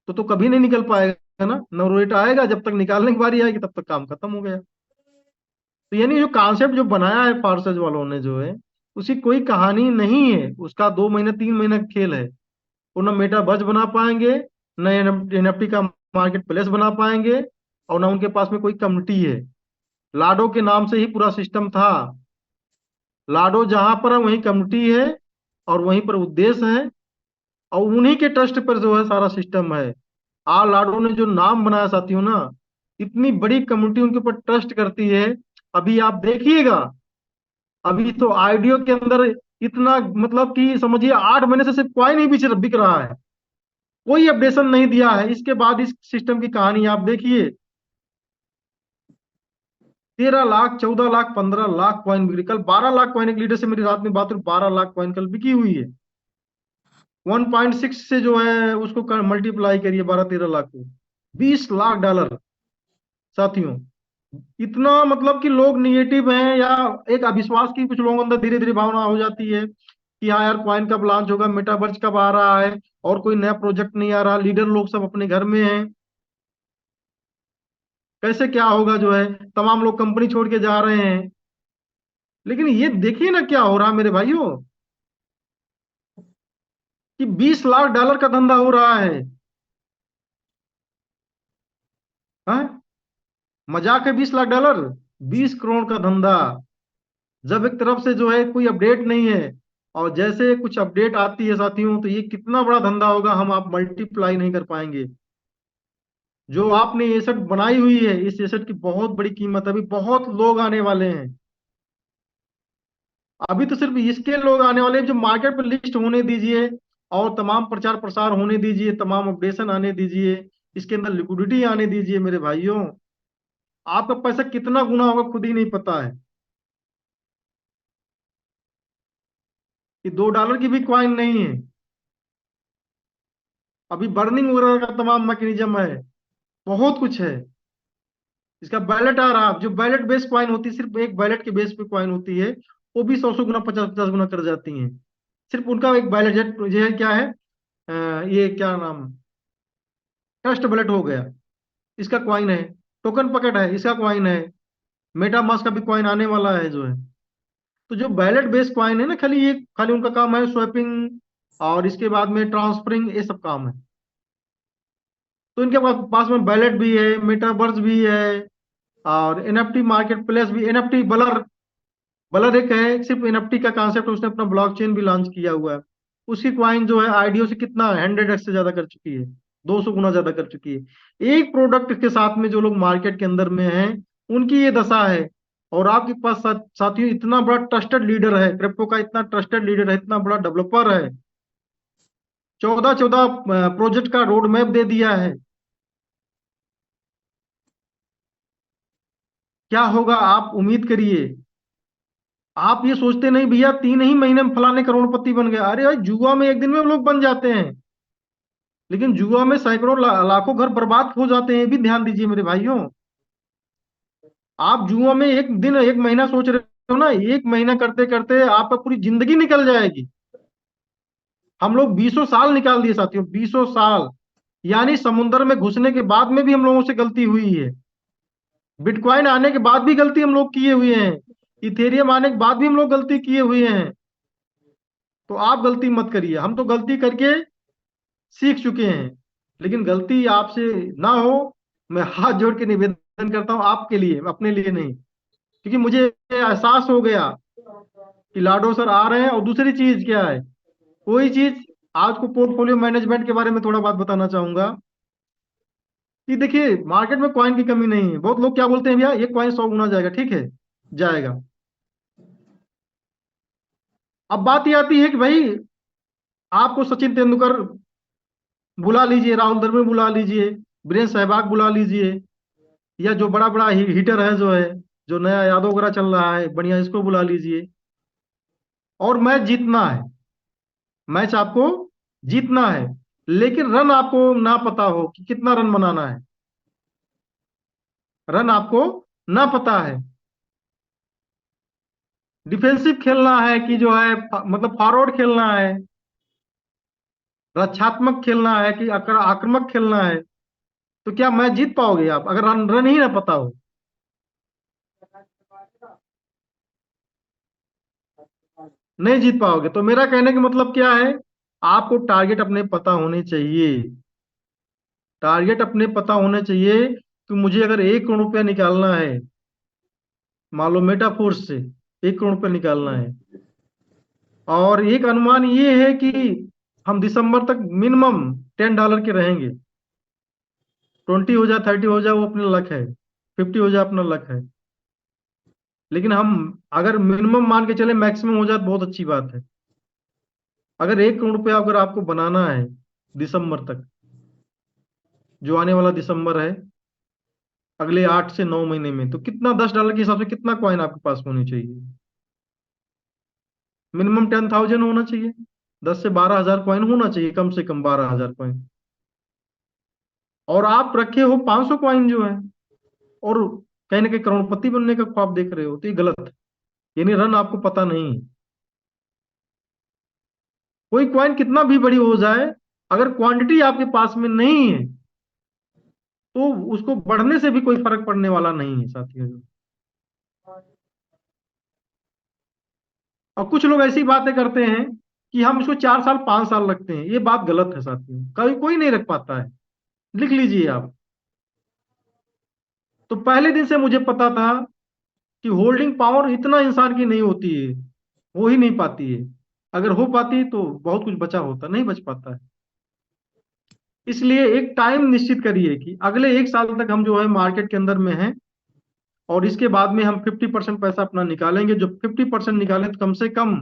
तो कभी नहीं निकल पाएगा ना। नो रेट आएगा, जब तक निकालने की बारी आएगी तब तक काम खत्म हो गया। तो यानी जो कॉन्सेप्ट जो बनाया है पार्सज वालों ने जो है, उसकी कोई कहानी नहीं है, उसका 2 महीने 3 महीने का खेल है। वो ना मेटावर्स बना पाएंगे, न एनएफटी का मार्केट प्लेस बना पाएंगे, और ना उनके पास में कोई कम्युनिटी है। लाडो के नाम से ही पूरा सिस्टम था। लाडो जहां पर है वहीं कम्युनिटी है, और वहीं पर उद्देश्य है, और उन्हीं के ट्रस्ट पर जो है सारा सिस्टम है। लाडो ने जो नाम बनाया साथियों ना, इतनी बड़ी कम्युनिटी उनके ऊपर ट्रस्ट करती है। अभी आप देखिएगा, अभी तो आईडियो के अंदर इतना मतलब कि समझिए 8 महीने से सिर्फ कॉइन ही बिक रहा है, कोई अपडेशन नहीं दिया है। इसके बाद इस सिस्टम की कहानी आप देखिए, 13 लाख, 14 लाख, 15 लाख कॉइन बिक्री। कल 12 लाख कॉइन, एक लीडर से मेरी रात में बात हुई, 12 लाख कॉइन कल बिकी हुई है। 1.6 से जो है उसको मल्टीप्लाई करिए 12-13 लाख को, 20 लाख डॉलर। साथियों, इतना मतलब कि लोग निगेटिव हैं, या एक अविश्वास की कुछ लोगों के अंदर धीरे धीरे भावना हो जाती है कि हाँ यार कॉइन कब लॉन्च होगा, मेटावर्स कब आ रहा है, और कोई नया प्रोजेक्ट नहीं आ रहा, लीडर लोग सब अपने घर में हैं, कैसे क्या होगा जो है, तमाम लोग कंपनी छोड़ के जा रहे हैं। लेकिन ये देखिए ना क्या हो रहा है मेरे भाइयों, कि 20 लाख डॉलर का धंधा हो रहा है। हाँ, मजाक है? 20 लाख डॉलर, 20 करोड़ का धंधा। जब एक तरफ से जो है कोई अपडेट नहीं है, और जैसे कुछ अपडेट आती है साथियों, तो ये कितना बड़ा धंधा होगा, हम आप मल्टीप्लाई नहीं कर पाएंगे। जो आपने एसेट बनाई हुई है, इस एसेट की बहुत बड़ी कीमत है। अभी बहुत लोग आने वाले हैं, अभी तो सिर्फ इसके लोग आने वाले हैं जो मार्केट पर लिस्ट होने दीजिए, और तमाम प्रचार प्रसार होने दीजिए, तमाम अपडेशन आने दीजिए, इसके अंदर लिक्विडिटी आने दीजिए मेरे भाइयों। आपका पैसा कितना गुना होगा खुद ही नहीं पता है। कि 2 डॉलर की भी क्वाइन नहीं है, अभी बर्निंग वगैरह का तमाम मैकेनिज्म है, बहुत कुछ है। इसका बैलेट आ रहा, जो बैलेट बेस कॉइन होती है, सिर्फ एक बैलेट के बेस पे कॉइन होती है, वो भी 100 गुना 50 गुना कर जाती हैं। सिर्फ उनका एक बैलेट जो है क्या है, ये क्या नाम, ट्रस्ट बैलेट हो गया, इसका कॉइन है। टोकन पकेट है, इसका कॉइन है। मेटामास्क का भी कॉइन आने वाला है जो है। तो जो बैलेट बेस कॉइन है ना, खाली उनका काम है स्वैपिंग, और इसके बाद में ट्रांसफरिंग, ये सब काम है। तो इनके पास में बैलेट भी है, मेटावर्स भी है, और एनएफटी मार्केट प्लेस भी, एनएफटी बलर, बलर एक है, सिर्फ एनएफटी का कॉन्सेप्ट, उसने अपना ब्लॉकचेन भी लॉन्च किया हुआ है। उसकी कॉइन जो है आईडीओ से कितना 100x से ज्यादा कर चुकी है, 200 गुना ज्यादा कर चुकी है। एक प्रोडक्ट के साथ में जो लोग मार्केट के अंदर में हैं, उनकी ये दशा है। और आपके पास साथियों इतना बड़ा ट्रस्टेड लीडर है, क्रिप्टो का इतना ट्रस्टेड लीडर है, इतना बड़ा डेवलपर है, 14 प्रोजेक्ट का रोड मैप दे दिया है। क्या होगा आप उम्मीद करिए। आप ये सोचते नहीं भैया 3 ही महीने में फलाने करोड़पति बन गए, अरे भाई जुआ में एक दिन में लोग बन जाते हैं, लेकिन जुआ में सैकड़ों लाखों घर बर्बाद हो जाते हैं, ये भी ध्यान दीजिए मेरे भाइयों। आप जुआ में एक दिन एक महीना सोच रहे हो ना, एक महीना करते करते आपका पूरी जिंदगी निकल जाएगी। हम लोग 20 साल निकाल दिए साथियों, 20 साल। यानी समुद्र में घुसने के बाद में भी हम लोगों से गलती हुई है, बिटकॉइन आने के बाद भी गलती हम लोग किए हुए हैं, इथेरियम आने के बाद भी हम लोग गलती किए हुए हैं। तो आप गलती मत करिए, हम तो गलती करके सीख चुके हैं। लेकिन गलती आपसे ना हो, मैं हाथ जोड़ के निवेदन करता हूं आपके लिए, अपने लिए नहीं, क्योंकि मुझे एहसास हो गया कि लाडो सर आ रहे हैं। और दूसरी चीज क्या है, कोई चीज, आज को पोर्टफोलियो मैनेजमेंट के बारे में थोड़ा बात बताना चाहूंगा कि देखिए मार्केट में कॉइन की कमी नहीं है। बहुत लोग क्या बोलते हैं, भैया ये कॉइन 100 गुना जाएगा, ठीक है जाएगा। अब बात ये आती है कि भाई आपको सचिन तेंदुलकर बुला लीजिए, राहुल द्रविड़ बुला लीजिए, वीरेंद्र सहवाग बुला लीजिए, या जो बड़ा बड़ा हिटर है जो है, जो नया यादव वगैरह चल रहा है बढ़िया, इसको बुला लीजिए, और मैच जीतना है, मैच आपको जीतना है। लेकिन रन आपको ना पता हो कि कितना रन बनाना है, रन आपको ना पता है, डिफेंसिव खेलना है कि जो है मतलब फॉरवर्ड खेलना है, रक्षात्मक खेलना है कि आक्रामक खेलना है, तो क्या मैच जीत पाओगे आप अगर रन रन ही ना पता हो। नहीं जीत पाओगे। तो मेरा कहने का मतलब क्या है, आपको टारगेट अपने पता होने चाहिए, टारगेट अपने पता होने चाहिए कि मुझे अगर 1 करोड़ रुपया निकालना है, मान लो मेटाफोर्स से 1 करोड़ रुपया निकालना है, और एक अनुमान ये है कि हम दिसंबर तक मिनिमम $10 के रहेंगे, 20 हो जाए 30 हो जाए वो अपना लक है, 50 हो जाए अपना लक है। लेकिन हम अगर मिनिमम मान के चले, मैक्सिमम हो जाए तो बहुत अच्छी बात है। अगर 1 करोड़ रुपया अगर आपको बनाना है दिसंबर तक, जो आने वाला दिसंबर है, अगले 8 से 9 महीने में, तो कितना $10 के हिसाब से कितना कॉइन आपके पास होनी चाहिए, मिनिमम 10,000 होना चाहिए, 10 से 12 हजार कॉइन होना चाहिए, कम से कम 12 हजार कॉइन। और आप रखे हो 500 कॉइन जो है, और कहीं ना कहीं करोड़पति बनने का ख्वाब देख रहे हो, तो ये गलत है। यानी रन आपको पता नहीं है। कोई कॉइन कितना भी बड़ी हो जाए, अगर क्वांटिटी आपके पास में नहीं है, तो उसको बढ़ने से भी कोई फर्क पड़ने वाला नहीं है साथियों। और कुछ लोग ऐसी बातें करते हैं कि हम इसको 4 साल 5 साल रखते हैं, ये बात गलत है साथियों, कभी कोई नहीं रख पाता है। लिख लीजिए आप। तो पहले दिन से मुझे पता था कि होल्डिंग पावर इतना इंसान की नहीं होती है, हो ही नहीं पाती है। अगर हो पाती तो बहुत कुछ बचा होता, नहीं बच पाता है। इसलिए एक टाइम निश्चित करिए कि अगले 1 साल तक हम जो है मार्केट के अंदर में हैं, और इसके बाद में हम 50% पैसा अपना निकालेंगे। जो 50% निकालें तो कम से कम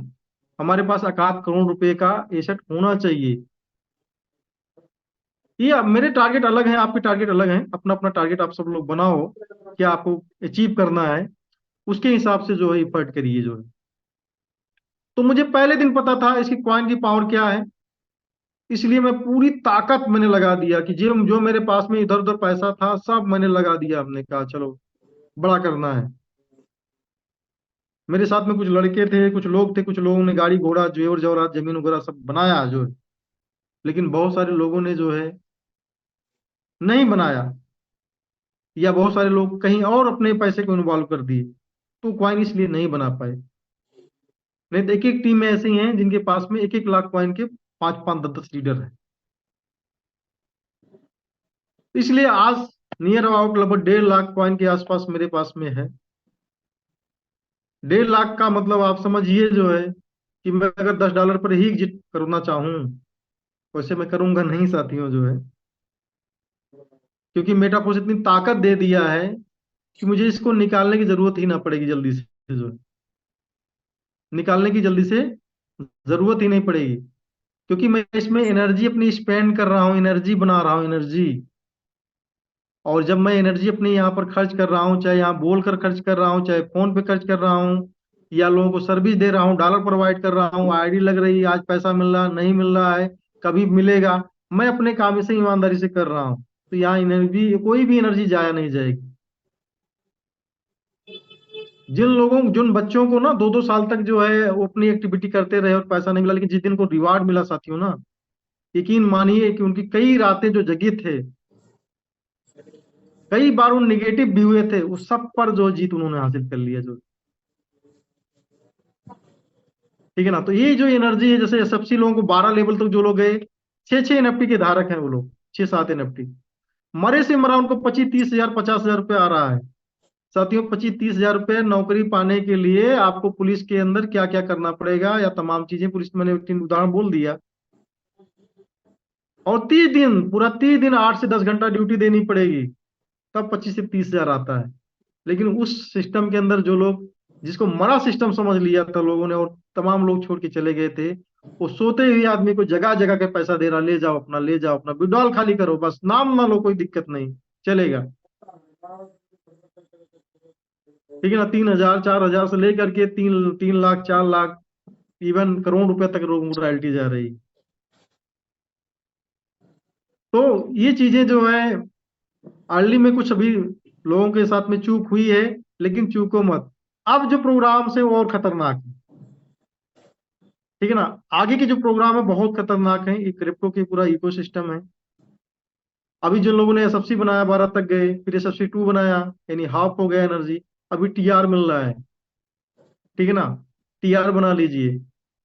हमारे पास 1/4 करोड़ रुपए का एसेट होना चाहिए। ये अब मेरे टारगेट अलग हैं, आपके टारगेट अलग हैं, अपना अपना टारगेट आप सब लोग बनाओ, क्या आपको अचीव करना है, उसके हिसाब से जो है इफर्ट करिए जो है। तो मुझे पहले दिन पता था इसकी कॉइन की पावर क्या है, इसलिए मैं पूरी ताकत मैंने लगा दिया कि जो जो मेरे पास में इधर उधर पैसा था सब मैंने लगा दिया। हमने कहा चलो बड़ा करना है। मेरे साथ में कुछ लड़के थे, कुछ लोग थे, कुछ लोगों ने गाड़ी घोड़ा जेवर जेवरात जमीन वगैरह सब बनाया जो है, लेकिन बहुत सारे लोगों ने जो है नहीं बनाया, या बहुत सारे लोग कहीं और अपने पैसे को इन्वॉल्व कर दिए, तो कॉइन इसलिए नहीं बना पाए। नहीं तो एक एक टीम में ऐसी हैं जिनके पास में 1-1 लाख कॉइन के 5-5, 10-10 लीडर हैं। इसलिए आज नियर अबाउट लगभग 1.5 लाख कॉइन के आसपास मेरे पास में है। 1.5 लाख का मतलब आप समझिए जो है कि मैं अगर $10 पर ही एग्जिट करना चाहूँ, वैसे मैं करूंगा नहीं साथियों जो है, क्योंकि मेटाफोर्स इतनी ताकत दे दिया है कि मुझे इसको निकालने की जरूरत ही ना पड़ेगी जल्दी से, जो है निकालने की जल्दी से जरूरत ही नहीं पड़ेगी, क्योंकि मैं इसमें एनर्जी अपनी स्पेंड कर रहा हूँ, एनर्जी बना रहा हूँ, एनर्जी। और जब मैं एनर्जी अपनी यहाँ पर खर्च कर रहा हूँ, चाहे यहाँ बोल कर खर्च कर रहा हूँ, चाहे फोन पे खर्च कर रहा हूँ, या लोगों को सर्विस दे रहा हूँ, डॉलर प्रोवाइड कर रहा हूँ, आईडी लग रही है, आज पैसा मिल रहा नहीं मिल रहा है, कभी मिलेगा, मैं अपने काम से ईमानदारी से कर रहा हूँ, तो यहाँ एनर्जी, कोई भी एनर्जी जाया नहीं जाएगी। जिन बच्चों को ना 2-2 साल तक जो है वो अपनी एक्टिविटी करते रहे और पैसा नहीं मिला, लेकिन जिस दिन को रिवार्ड मिला साथियों ना, यकीन मानिए कि उनकी कई रातें जो जगी थे, कई बार उन निगेटिव भी हुए थे, उस सब पर जो जीत उन्होंने हासिल कर लिया जो, ठीक है ना। तो ये जो एनर्जी है, जैसे एसएफसी लोगों को 12 लेवल तक जो लोग गए, 6-6 एनएफटी के धारक हैं वो लोग, 6-7 एनएफटी, मरे से मरा उनको 25-30 हजार 50 हजार रुपये आ रहा है साथियों। 25-30 हजार रुपये नौकरी पाने के लिए आपको पुलिस के अंदर क्या क्या करना पड़ेगा, या तमाम चीजें, पुलिस मैंने 3 उदाहरण बोल दिया, और 30 दिन, पूरा 30 दिन 8 से 10 घंटा ड्यूटी देनी पड़ेगी, तब 25 से 30 हजार आता है। लेकिन उस सिस्टम के अंदर जो लोग, जिसको मरा सिस्टम समझ लिया था लोगों ने, और तमाम लोग छोड़ के चले गए थे, वो सोते हुए आदमी को जगह जगह के पैसा दे रहा, ले जाओ अपना, ले जाओ अपना, विड्रॉल खाली करो, बस नाम ना लो, कोई दिक्कत नहीं, चलेगा, ठीक है ना। 3 हजार 4 हजार से लेकर के 3 3 लाख 4 लाख, इवन करोड़ रुपए तक रॉयल्टी जा रही। तो ये चीजें जो है अर्ली में कुछ अभी लोगों के साथ में चूक हुई है, लेकिन चूको मत, अब जो प्रोग्राम है वो और खतरनाक है, ठीक है ना। आगे के जो प्रोग्राम है बहुत खतरनाक है, ये क्रिप्टो की पूरा इकोसिस्टम है। अभी जो लोगों ने एसएफसी बनाया 12 तक गए, फिर एसएफसी 2 बनाया, यानी हाफ हो गया एनर्जी, अभी टीआर मिल रहा है, ठीक है ना, टीआर बना लीजिए।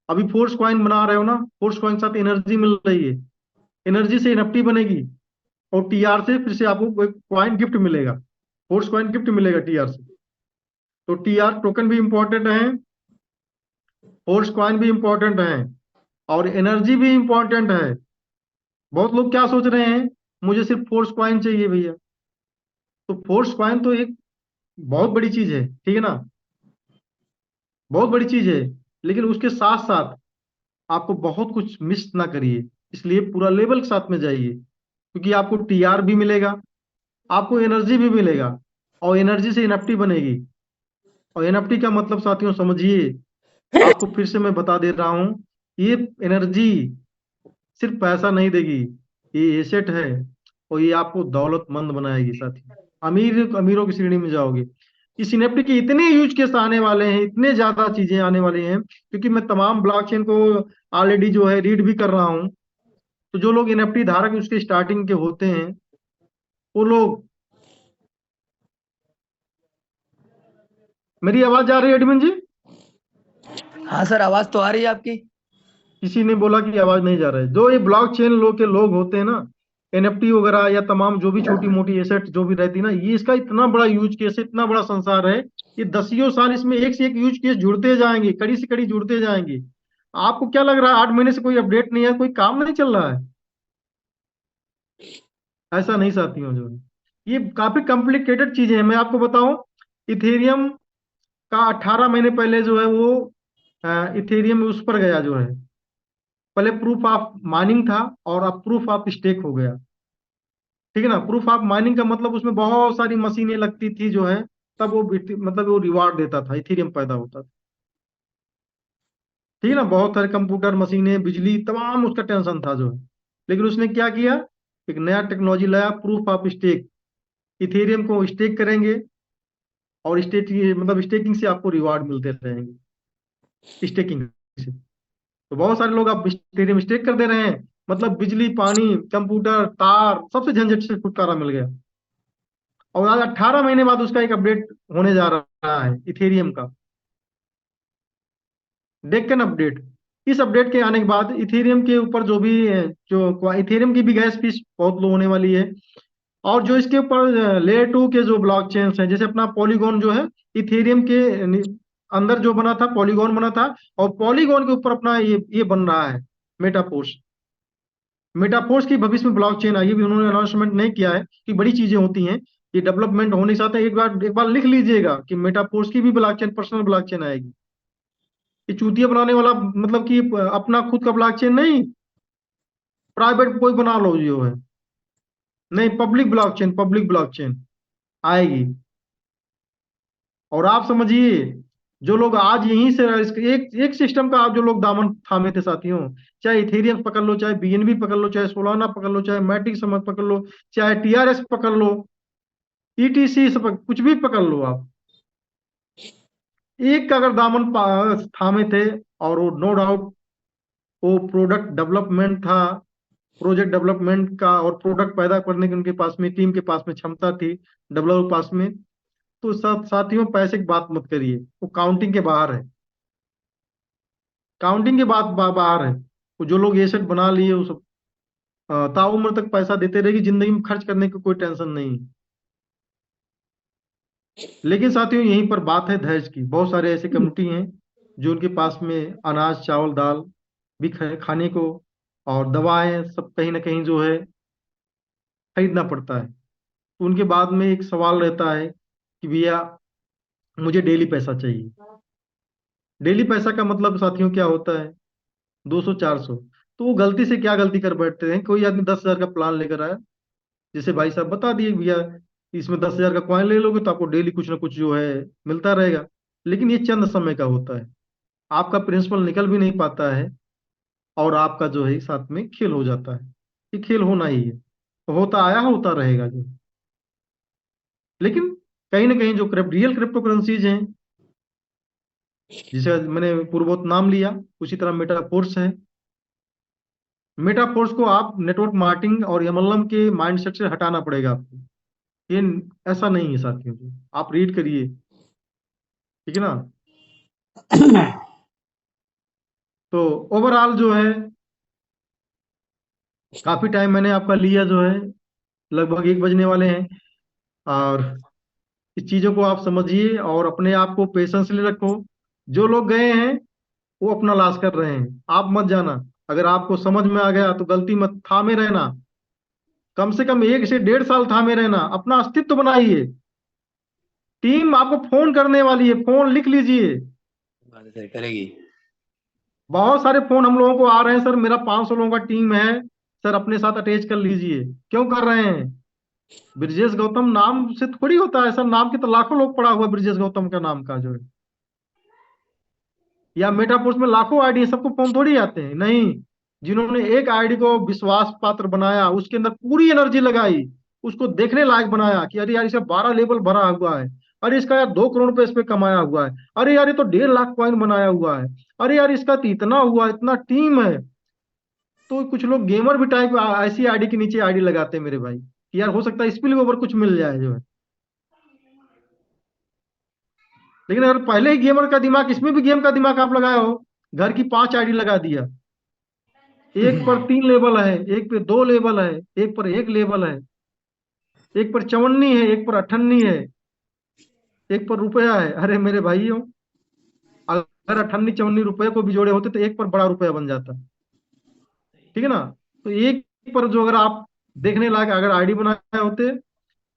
अभी फोर्स कॉइन बना रहे हो ना, फोर्स कॉइन के साथ एनर्जी मिल रही है, एनर्जी से एनएफटी बनेगी, और टीआर से फिर से आपको एक कॉइन गिफ्ट मिलेगा, फोर्स कॉइन गिफ्ट मिलेगा टीआर से। तो टीआर टोकन भी इंपॉर्टेंट है, फोर्स कॉइन भी इंपॉर्टेंट है, और एनर्जी भी इंपॉर्टेंट है। बहुत लोग क्या सोच रहे हैं, मुझे सिर्फ फोर्स कॉइन चाहिए भैया, तो फोर्स कॉइन तो एक बहुत बड़ी चीज है, ठीक है ना, बहुत बड़ी चीज है, लेकिन उसके साथ साथ आपको बहुत कुछ मिस ना करिए, इसलिए पूरा लेवल के साथ में जाइए, क्योंकि आपको टीआर भी मिलेगा, आपको एनर्जी भी मिलेगा, और एनर्जी से एनएफटी बनेगी। और एनएफटी का मतलब साथियों समझिए, आपको फिर से मैं बता दे रहा हूं, ये एनर्जी सिर्फ पैसा नहीं देगी, ये एसेट है, और ये आपको दौलतमंद बनाएगी साथियों, अमीर अमीरों की श्रेणी में जाओगे। इस एनएफटी के इतने यूज केस आने वाले हैं, इतने ज्यादा चीजें आने वाली हैं, क्योंकि मैं तमाम ब्लॉकचेन को ऑलरेडी जो है रीड भी कर रहा हूँ। तो जो लोग एनएफटी धारक उसके स्टार्टिंग के होते हैं, वो लोग, मेरी आवाज आ रही है एडमिन जी? हाँ सर, आवाज तो आ रही है आपकी। किसी ने बोला कि आवाज नहीं जा रहा है। जो ये ब्लॉकचेन लोग के लोग होते हैं ना, एनएफटी वगैरह या तमाम जो भी छोटी मोटी एसेट जो भी रहती है ना, ये इसका इतना बड़ा यूज केस है, इतना बड़ा संसार है, ये दसियों साल इसमें एक से एक यूज केस जुड़ते जाएंगे, कड़ी से कड़ी जुड़ते जाएंगे। आपको क्या लग रहा है 8 महीने से कोई अपडेट नहीं है, कोई काम नहीं चल रहा है? ऐसा नहीं साथियों, जो है ये काफी कॉम्प्लिकेटेड चीजें हैं। मैं आपको बताऊं, इथेरियम का 18 महीने पहले जो है वो इथेरियम उस पर गया जो है, पहले प्रूफ ऑफ माइनिंग था, और अब प्रूफ ऑफ स्टेक हो गया, ठीक है ना। प्रूफ ऑफ माइनिंग का मतलब उसमें बहुत सारी मशीनें लगती थी जो है, तब वो मतलब वो रिवार्ड देता था, इथेरियम पैदा होता था, ठीक है ना। बहुत सारे कंप्यूटर मशीनें बिजली तमाम उसका टेंशन था जो है, लेकिन उसने क्या किया, एक नया टेक्नोलॉजी लाया, प्रूफ ऑफ स्टेक। इथेरियम को स्टेक करेंगे, और मतलब स्टेकिंग से आपको रिवार्ड मिलते रहेंगे स्टेकिंग से। तो बहुत सारे लोग अब इथेरियम स्टेक कर दे रहे हैं, मतलब बिजली, पानी, कंप्यूटर, तार, सबसे झंझट से छुटकारा मिल गया। और आज 18 महीने बाद उसका एक अपडेट होने जा रहा है इथेरियम का, डेक्कन अपडेट। इस अपडेट के आने के बाद इथेरियम के ऊपर जो भी जो इथेरियम की भी गैस फीस बहुत लो होने वाली है। और जो इसके ऊपर लेयर 2 के जो ब्लॉक चेन्स हैं, जैसे अपना पॉलीगॉन जो है इथेरियम के अंदर जो बना था, पॉलीगॉन बना था, और पॉलीगॉन के ऊपर अपना ये बन रहा है मेटापोर्स। मेटापोर्स की भविष्य में ब्लॉक चेन आएगी, भी उन्होंने अनाउंसमेंट नहीं किया है कि बड़ी चीजें होती हैं, ये डेवलपमेंट होने के साथ एक बार लिख लीजिएगा कि मेटापोर्स की भी block chain, personal block chain आएगी। ये चूतिया बनाने वाला मतलब कि अपना खुद का ब्लॉक चेन नहीं, प्राइवेट कोई बना लो जो है, नहीं, पब्लिक ब्लॉक चेन आएगी। और आप समझिए, जो लोग आज यहीं से एक एक सिस्टम का आप जो लोग दामन थामे थे साथियों, चाहे इथेरियम पकड़ लो, चाहे बीएनबी पकड़ लो, चाहे सोलाना पकड़ लो, चाहे मैटिक समझ पकड़ लो, चाहे टीआरएस पकड़ लो, ईटीसी कुछ भी पकड़ लो आप, एक का अगर दामन थामे थे, और वो नो डाउट वो प्रोडक्ट डेवलपमेंट था, प्रोजेक्ट डेवलपमेंट का, और प्रोडक्ट पैदा करने की उनके पास में, टीम के पास में क्षमता थी, डेवलपर पास में। तो साथियों, पैसे की बात मत करिए, वो काउंटिंग के बाहर है, काउंटिंग के बाहर है। वो जो लोग एसेट बना लिए वो सब ताउम्र तक पैसा देते रहेगी, जिंदगी में खर्च करने की कोई टेंशन नहीं। लेकिन साथियों, यहीं पर बात है धैर्य की। बहुत सारे ऐसे कम्युनिटी हैं जो उनके पास में अनाज, चावल, दाल भी खाने को, और दवाएं सब कहीं ना कहीं जो है खरीदना पड़ता है। तो उनके बाद में एक सवाल रहता है कि भैया मुझे डेली पैसा चाहिए। डेली पैसा का मतलब साथियों क्या होता है? 200 400। तो वो गलती से क्या गलती कर बैठते हैं, कोई आदमी 10,000 का प्लान लेकर आया, जैसे भाई साहब बता दिए भैया इसमें 10,000 का कॉइन ले लोगे तो आपको डेली कुछ ना कुछ जो है मिलता रहेगा। लेकिन ये चंद समय का होता है, आपका प्रिंसिपल निकल भी नहीं पाता है, और आपका जो है साथ में खेल हो जाता है। ये खेल होना ही है, होता आया होता रहेगा जो। लेकिन कहीं ना कहीं जो रियल क्रिप्टो करेंसीज हैं, जिसे मैंने पूर्वोक्त नाम लिया, उसी तरह मेटाफोर्स है। मेटाफोर्स को आप नेटवर्क मार्केटिंग और एमएलएम के माइंडसेट से हटाना पड़ेगा आपको। ये ऐसा नहीं है साथियों जी, आप रीड करिए, ठीक है ना। तो ओवरऑल जो है काफी टाइम मैंने आपका लिया जो है, लगभग 1 बजने वाले हैं। और इस चीजों को आप समझिए और अपने आप को पेशेंसली रखो। जो लोग गए हैं वो अपना लाश कर रहे हैं, आप मत जाना। अगर आपको समझ में आ गया तो गलती मत, थामे रहना, कम से कम 1 से 1.5 साल थामे रहना, अपना अस्तित्व बनाइए। टीम आपको फोन करने वाली है, फोन लिख लीजिए। बात सही करेगी। बहुत सारे फोन हम लोगों को आ रहे हैं, सर मेरा 500 लोगों का टीम है, सर अपने साथ अटैच कर लीजिए। क्यों कर रहे हैं? ब्रिजेश गौतम नाम से थोड़ी होता है, सर नाम के तो लाखों लोग पड़ा हुआ ब्रिजेश गौतम का नाम का जो है, या मेटापोर्स में लाखों आईडी है, सबको फोन थोड़ी आते हैं, नहीं। जिन्होंने एक आईडी को विश्वास पात्र बनाया, उसके अंदर पूरी एनर्जी लगाई, उसको देखने लायक बनाया कि अरे यार इसका 12 लेवल भरा हुआ है, अरे इसका यार 2 करोड़ रुपए इस पे कमाया हुआ है, अरे यार ये तो 1.5 लाख कॉइन बनाया हुआ है, अरे यार इसका तो इतना हुआ, इतना टीम है। तो कुछ लोग गेमर भी टाइप ऐसी आईडी के नीचे आईडी लगाते हैं मेरे भाई, कि यार हो सकता है स्पिल ओवर कुछ मिल जाए जो है। लेकिन अगर पहले ही गेमर का दिमाग, इसमें भी गेम का दिमाग आप लगाए हो, घर की 5 आईडी लगा दिया, एक पर 3 लेवल है, एक पे 2 लेवल है, एक पर 1 लेवल है, एक पर चवन्नी है, एक पर अठन्नी है, एक पर रुपया है। अरे मेरे भाइयों, अगर अठन्नी चवन्नी रुपये को भी जोड़े होते तो एक पर बड़ा रुपया बन जाता, ठीक है ना। तो एक पर जो अगर आप देखने लायक अगर आईडी बनाए होते,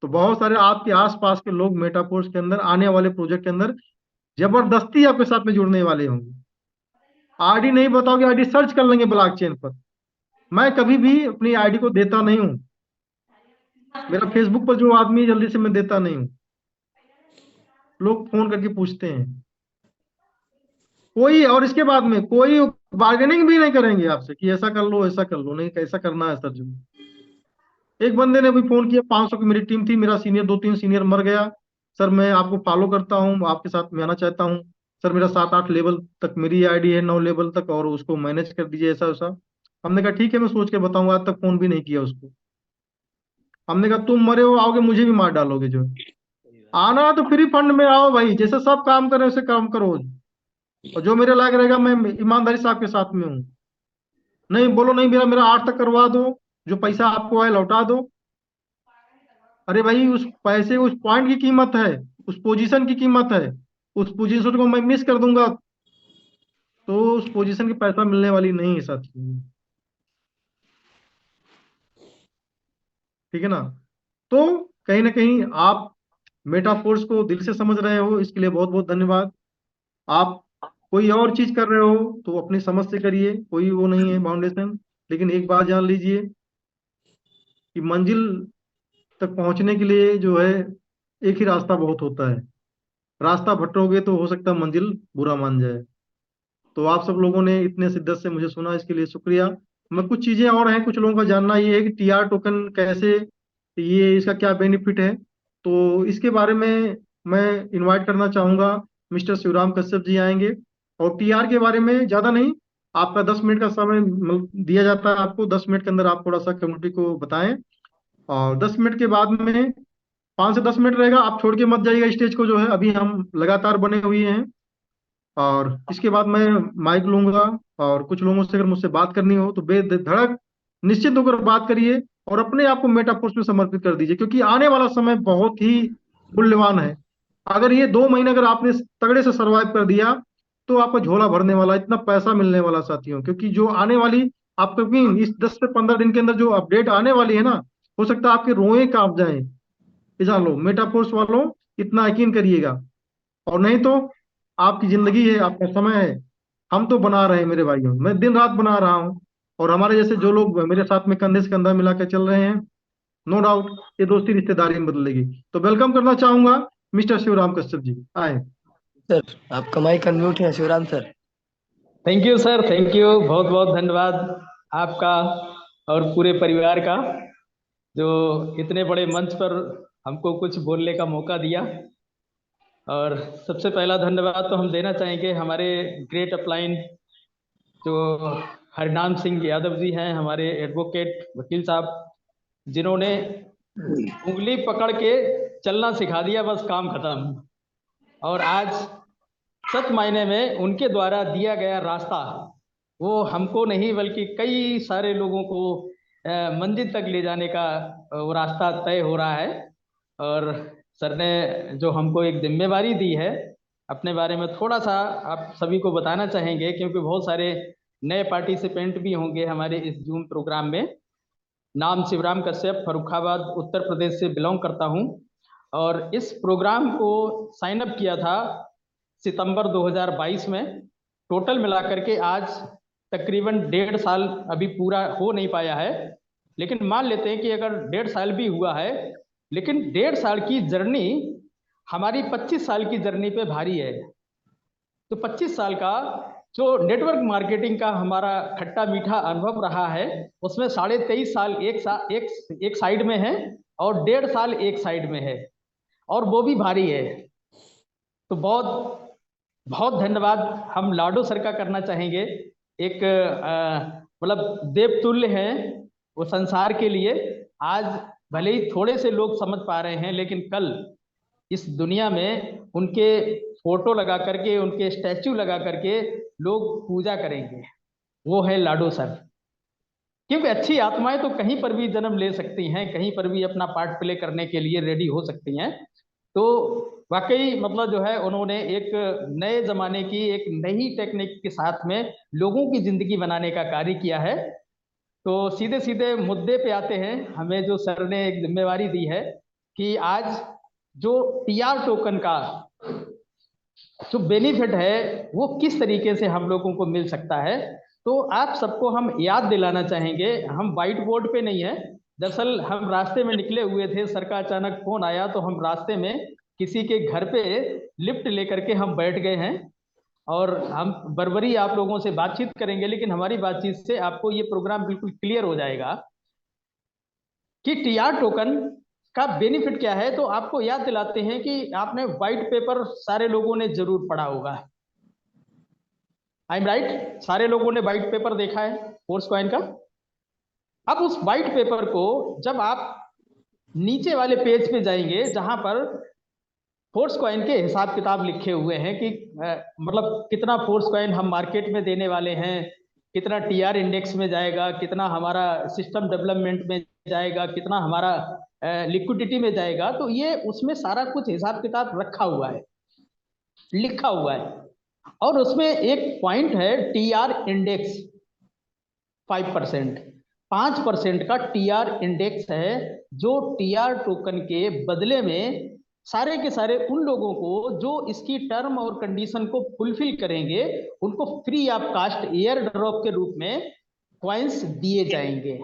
तो बहुत सारे आपके आसपास के लोग मेटाफोर्स के अंदर आने वाले प्रोजेक्ट के अंदर जबरदस्ती आपके साथ में जुड़ने वाले होंगे। आईडी नहीं बताओगे, आईडी सर्च कर लेंगे ब्लॉकचेन पर। मैं कभी भी अपनी आईडी को देता नहीं हूँ, मेरा फेसबुक पर जो आदमी जल्दी से मैं देता नहीं हूँ। लोग फोन करके पूछते हैं कोई, और इसके बाद में कोई बार्गेनिंग भी नहीं करेंगे आपसे कि ऐसा कर लो ऐसा कर लो, नहीं कैसा करना है सर जी। एक बंदे ने भी फोन किया, 500 की मेरी टीम थी, मेरा सीनियर 2 3 सीनियर मर गया, सर मैं आपको फॉलो करता हूँ, आपके साथ में आना चाहता हूँ। सर मेरा 7-8 लेवल तक मेरी आईडी है, 9 लेवल तक, और उसको मैनेज कर दीजिए ऐसा वैसा। हमने कहा ठीक है, मैं सोच के बताऊंगा। आज तक फोन भी नहीं किया उसको। हमने कहा तुम मरे हो, आओगे मुझे भी मार डालोगे जो। सही बात आना है तो फ्री फंड में आओ भाई, जैसे सब काम करें वैसे काम करो। और जो मेरे लायक रहेगा, मैं ईमानदारी से आपके साथ में हूँ। नहीं बोलो नहीं, मेरा मेरा 8 तक करवा दो, जो पैसा आपको है लौटा दो। अरे भाई, उस पैसे, उस पॉइंट की कीमत है, उस पोजीशन की कीमत है। उस पोजीशन को मैं मिस कर दूंगा तो उस पोजीशन की पैसा मिलने वाली नहीं है साथी। ठीक है ना? तो कहीं ना कहीं आप मेटाफोर्स को दिल से समझ रहे हो, इसके लिए बहुत बहुत धन्यवाद। आप कोई और चीज कर रहे हो तो अपनी समझ से करिए, कोई वो नहीं है फाउंडेशन। लेकिन एक बात जान लीजिए कि मंजिल तक पहुंचने के लिए जो है, एक ही रास्ता बहुत होता है। रास्ता भटकोगे तो हो सकता है मंजिल बुरा मान जाए। तो आप सब लोगों ने इतने शिद्दत से मुझे सुना, इसके लिए शुक्रिया। मैं कुछ चीजें और हैं, कुछ लोगों का जानना ये है कि टीआर टोकन कैसे, ये इसका क्या बेनिफिट है। तो इसके बारे में मैं इनवाइट करना चाहूंगा, मिस्टर शिवराम कश्यप जी आएंगे। और टीआर के बारे में ज्यादा नहीं, आपका 10 मिनट का समय दिया जाता है आपको। 10 मिनट के अंदर आप थोड़ा सा कम्युनिटी को बताएं, और 10 मिनट के बाद में 5 से 10 मिनट रहेगा। आप छोड़ के मत जाइएगा स्टेज को, जो है अभी हम लगातार बने हुए हैं। और इसके बाद मैं माइक लूंगा, और कुछ लोगों से अगर मुझसे बात करनी हो तो बेधड़क निश्चित होकर बात करिए, और अपने आप को मेटाफोर्स में समर्पित कर दीजिए, क्योंकि आने वाला समय बहुत ही मूल्यवान है। अगर ये 2 महीने अगर आपने तगड़े से सरवाइव कर दिया तो आपका झोला भरने वाला, इतना पैसा मिलने वाला साथियों। क्योंकि जो आने वाली, आप क्योंकि इस 10 से 15 दिन के अंदर जो अपडेट आने वाली है ना, हो सकता है आपके रोए कांप जाए। ये जान लो मेटाफोर्स वालों, इतना यकीन करिएगा। और नहीं तो आपकी जिंदगी है, आपका समय है। हम तो बना रहे हैं मेरे भाइयों, मैं दिन रात बना रहा हूँ। और हमारे जैसे जो लोग मेरे साथ में कंधे से कंधा मिला के चल रहे हैं, नो डाउट ये दोस्ती रिश्तेदारी में बदलेगी। तो वेलकम करना चाहूंगा मिस्टर शिवराम कश्यप जी, आए। सर आपका माइक अनम्यूट है Shivaram sir. Thank you sir, thank you, बहुत बहुत धन्यवाद आपका और पूरे परिवार का, जो इतने बड़े मंच पर हमको कुछ बोलने का मौका दिया। और सबसे पहला धन्यवाद तो हम देना चाहेंगे हमारे ग्रेट अपलाइन जो हरिनाम सिंह यादव जी हैं, हमारे एडवोकेट वकील साहब, जिन्होंने उंगली पकड़ के चलना सिखा दिया, बस काम खत्म। और आज सच मायने में उनके द्वारा दिया गया रास्ता, वो हमको नहीं बल्कि कई सारे लोगों को मंजिल तक ले जाने का वो रास्ता तय हो रहा है। और सर ने जो हमको एक जिम्मेवारी दी है, अपने बारे में थोड़ा सा आप सभी को बताना चाहेंगे, क्योंकि बहुत सारे नए पार्टिसिपेंट भी होंगे हमारे इस जूम प्रोग्राम में। नाम शिवराम कश्यप, फर्रुखाबाद उत्तर प्रदेश से बिलोंग करता हूँ। और इस प्रोग्राम को साइन अप किया था सितंबर 2022 में। टोटल मिलाकर के आज तकरीबन 1.5 साल अभी पूरा हो नहीं पाया है, लेकिन मान लेते हैं कि अगर 1.5 साल भी हुआ है, लेकिन 1.5 साल की जर्नी हमारी 25 साल की जर्नी पे भारी है। तो 25 साल का जो नेटवर्क मार्केटिंग का हमारा खट्टा मीठा अनुभव रहा है, उसमें 23.5 साल एक साइड में है और 1.5 साल एक साइड में है, और वो भी भारी है। तो बहुत बहुत धन्यवाद हम लाडो सर का करना चाहेंगे। एक मतलब देवतुल्य हैं वो संसार के लिए। आज भले ही थोड़े से लोग समझ पा रहे हैं, लेकिन कल इस दुनिया में उनके फोटो लगा करके, उनके स्टैचू लगा करके लोग पूजा करेंगे। वो है लाडो सर। क्योंकि अच्छी आत्माएं तो कहीं पर भी जन्म ले सकती हैं, कहीं पर भी अपना पार्ट प्ले करने के लिए रेडी हो सकती हैं। तो वाकई मतलब जो है, उन्होंने एक नए जमाने की एक नई टेक्निक के साथ में लोगों की जिंदगी बनाने का कार्य किया है। तो सीधे सीधे मुद्दे पे आते हैं। हमें जो सर ने एक जिम्मेवारी दी है कि आज जो टीआर टोकन का जो बेनिफिट है वो किस तरीके से हम लोगों को मिल सकता है, तो आप सबको हम याद दिलाना चाहेंगे। हम व्हाइट बोर्ड पे नहीं है, दरअसल हम रास्ते में निकले हुए थे, सर का अचानक फोन आया, तो हम रास्ते में किसी के घर पे लिफ्ट लेकर के हम बैठ गए हैं। और हम बरबरी आप लोगों से बातचीत करेंगे, लेकिन हमारी बातचीत से आपको ये प्रोग्राम बिल्कुल क्लियर हो जाएगा कि टीआर टोकन का बेनिफिट क्या है, तो आपको याद दिलाते हैं कि आपने व्हाइट पेपर सारे लोगों ने जरूर पढ़ा होगा। आई एम राइट, सारे लोगों ने व्हाइट पेपर देखा है फोर्स कॉइन का। अब उस व्हाइट पेपर को जब आप नीचे वाले पेज पे जाएंगे जहां पर फोर्स कॉइन के हिसाब किताब लिखे हुए हैं कि मतलब कितना फोर्स कॉइन हम मार्केट में देने वाले हैं, कितना टीआर इंडेक्स में जाएगा, कितना हमारा सिस्टम डेवलपमेंट में जाएगा, कितना हमारा लिक्विडिटी में जाएगा, तो ये उसमें सारा कुछ हिसाब किताब रखा हुआ है, लिखा हुआ है। और उसमें एक पॉइंट है टीआर इंडेक्स 5%, 5% का टीआर इंडेक्स है, जो टीआर टोकन के बदले में सारे के सारे उन लोगों को जो इसकी टर्म और कंडीशन को फुलफिल करेंगे उनको free of cost air drop के रूप में कॉइन्स दिए जाएंगे।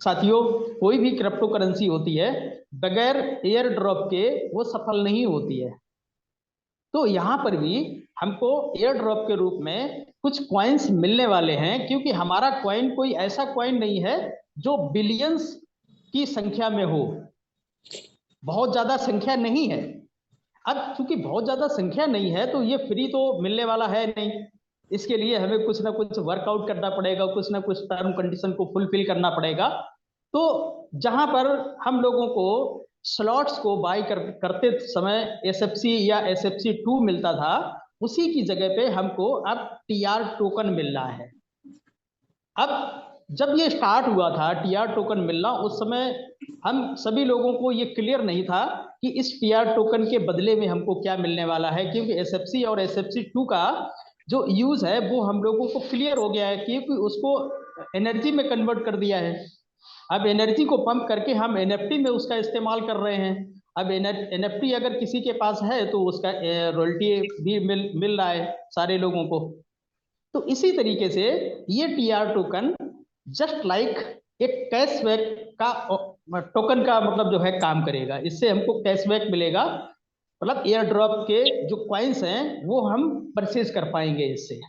साथियों, कोई भी क्रिप्टो करेंसी होती है बगैर एयर ड्रॉप के वो सफल नहीं होती है। तो यहाँ पर भी हमको एयर ड्रॉप के रूप में कुछ कॉइन्स मिलने वाले हैं, क्योंकि हमारा कॉइन कोई ऐसा कॉइन नहीं है जो बिलियंस की संख्या में हो, बहुत ज्यादा संख्या नहीं है। अब चूंकि बहुत ज्यादा संख्या नहीं है तो ये फ्री तो मिलने वाला है नहीं, इसके लिए हमें कुछ ना कुछ वर्कआउट करना पड़ेगा, कुछ ना कुछ टर्म कंडीशन को फुलफिल करना पड़ेगा। तो जहां पर हम लोगों को स्लॉट्स को बाय करते समय SFC या SFC2 मिलता था, उसी की जगह पे हमको अब TR टोकन मिल रहा है। अब जब ये स्टार्ट हुआ था TR टोकन मिलना, उस समय हम सभी लोगों को ये क्लियर नहीं था कि इस TR टोकन के बदले में हमको क्या मिलने वाला है, क्योंकि SFC और SFC2 का जो यूज है वो हम लोगों को क्लियर हो गया है, क्योंकि उसको एनर्जी में कन्वर्ट कर दिया है। अब एनर्जी को पंप करके हम NFT में उसका इस्तेमाल कर रहे हैं। अब NFT अगर किसी के पास है तो उसका रॉयल्टी भी मिल रहा है सारे लोगों को। तो इसी तरीके से ये TR टोकन जस्ट लाइक एक कैशबैक का टोकन का मतलब जो है काम करेगा। इससे हमको कैशबैक मिलेगा, मतलब एयर ड्रॉप के जो कॉइन्स हैं वो हम परचेज कर पाएंगे इससे।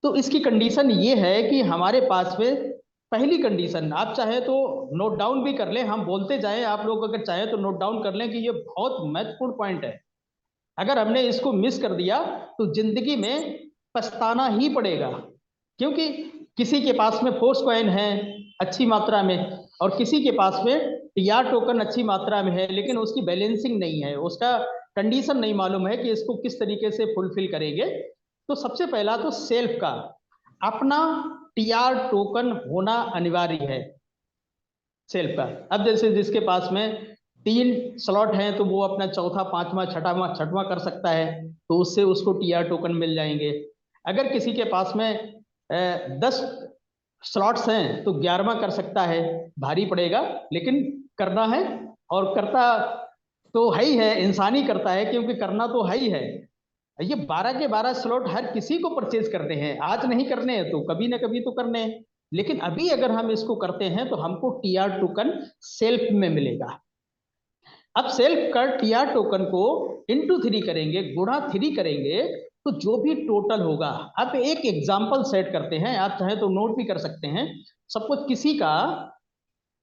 तो इसकी कंडीशन ये है कि हमारे पास में पहली कंडीशन, आप चाहे तो नोट डाउन भी कर लें, हम बोलते जाएं, आप लोग अगर चाहें तो नोट डाउन कर लें कि ये बहुत महत्वपूर्ण पॉइंट है। अगर हमने इसको मिस कर दिया तो जिंदगी में पछताना ही पड़ेगा, क्योंकि किसी के पास में फोर्स कॉइन है अच्छी मात्रा में और किसी के पास में TR टोकन अच्छी मात्रा में है, लेकिन उसकी बैलेंसिंग नहीं है, उसका कंडीशन नहीं मालूम है कि इसको किस तरीके से फुलफिल करेंगे। तो सबसे पहला तो सेल्फ का अपना TR टोकन होना अनिवार्य है, सेल्फ का। अब जैसे जिसके पास में 3 स्लॉट हैं तो वो अपना चौथा, पांचवा, छठवां कर सकता है, तो उससे उसको TR टोकन मिल जाएंगे। अगर किसी के पास में 10 स्लॉट्स हैं तो 11वां कर सकता है, भारी पड़ेगा लेकिन करना है, और करता तो है ही है, इंसानी करता है क्योंकि करना तो है ही है। ये 12 के 12 स्लॉट हर किसी को परचेज करने हैं, आज नहीं करने हैं तो कभी ना कभी तो करने हैं, लेकिन अभी अगर हम इसको करते हैं तो हमको TR टोकन सेल्फ में मिलेगा। अब सेल्फ का TR टोकन को इंटू 3 करेंगे, गुणा 3 करेंगे, तो जो भी टोटल होगा। अब एक एग्जांपल सेट करते हैं, आप चाहे तो नोट भी कर सकते हैं। सपोज किसी का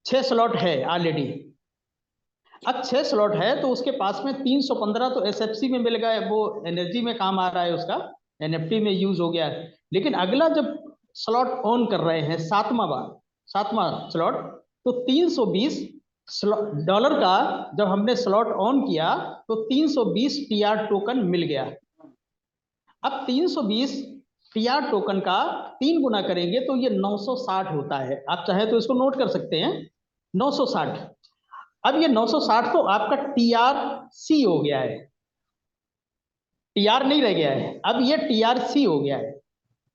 6 स्लॉट है ऑलरेडी, अब 6 स्लॉट है तो उसके पास में 315 तो SFC में मिल गया, वो एनर्जी में काम आ रहा है, उसका NFT में यूज हो गया है। लेकिन अगला जब स्लॉट ऑन कर रहे हैं, 7वां स्लॉट, तो 320 डॉलर का जब हमने स्लॉट ऑन किया तो 320 TR टोकन मिल गया। अब 320 TR टोकन का 3 गुना करेंगे तो ये 960 होता है। आप चाहे तो इसको नोट कर सकते हैं, 960। अब ये 960 तो आपका TRC हो गया है, TR नहीं रह गया है, अब ये TRC हो गया है,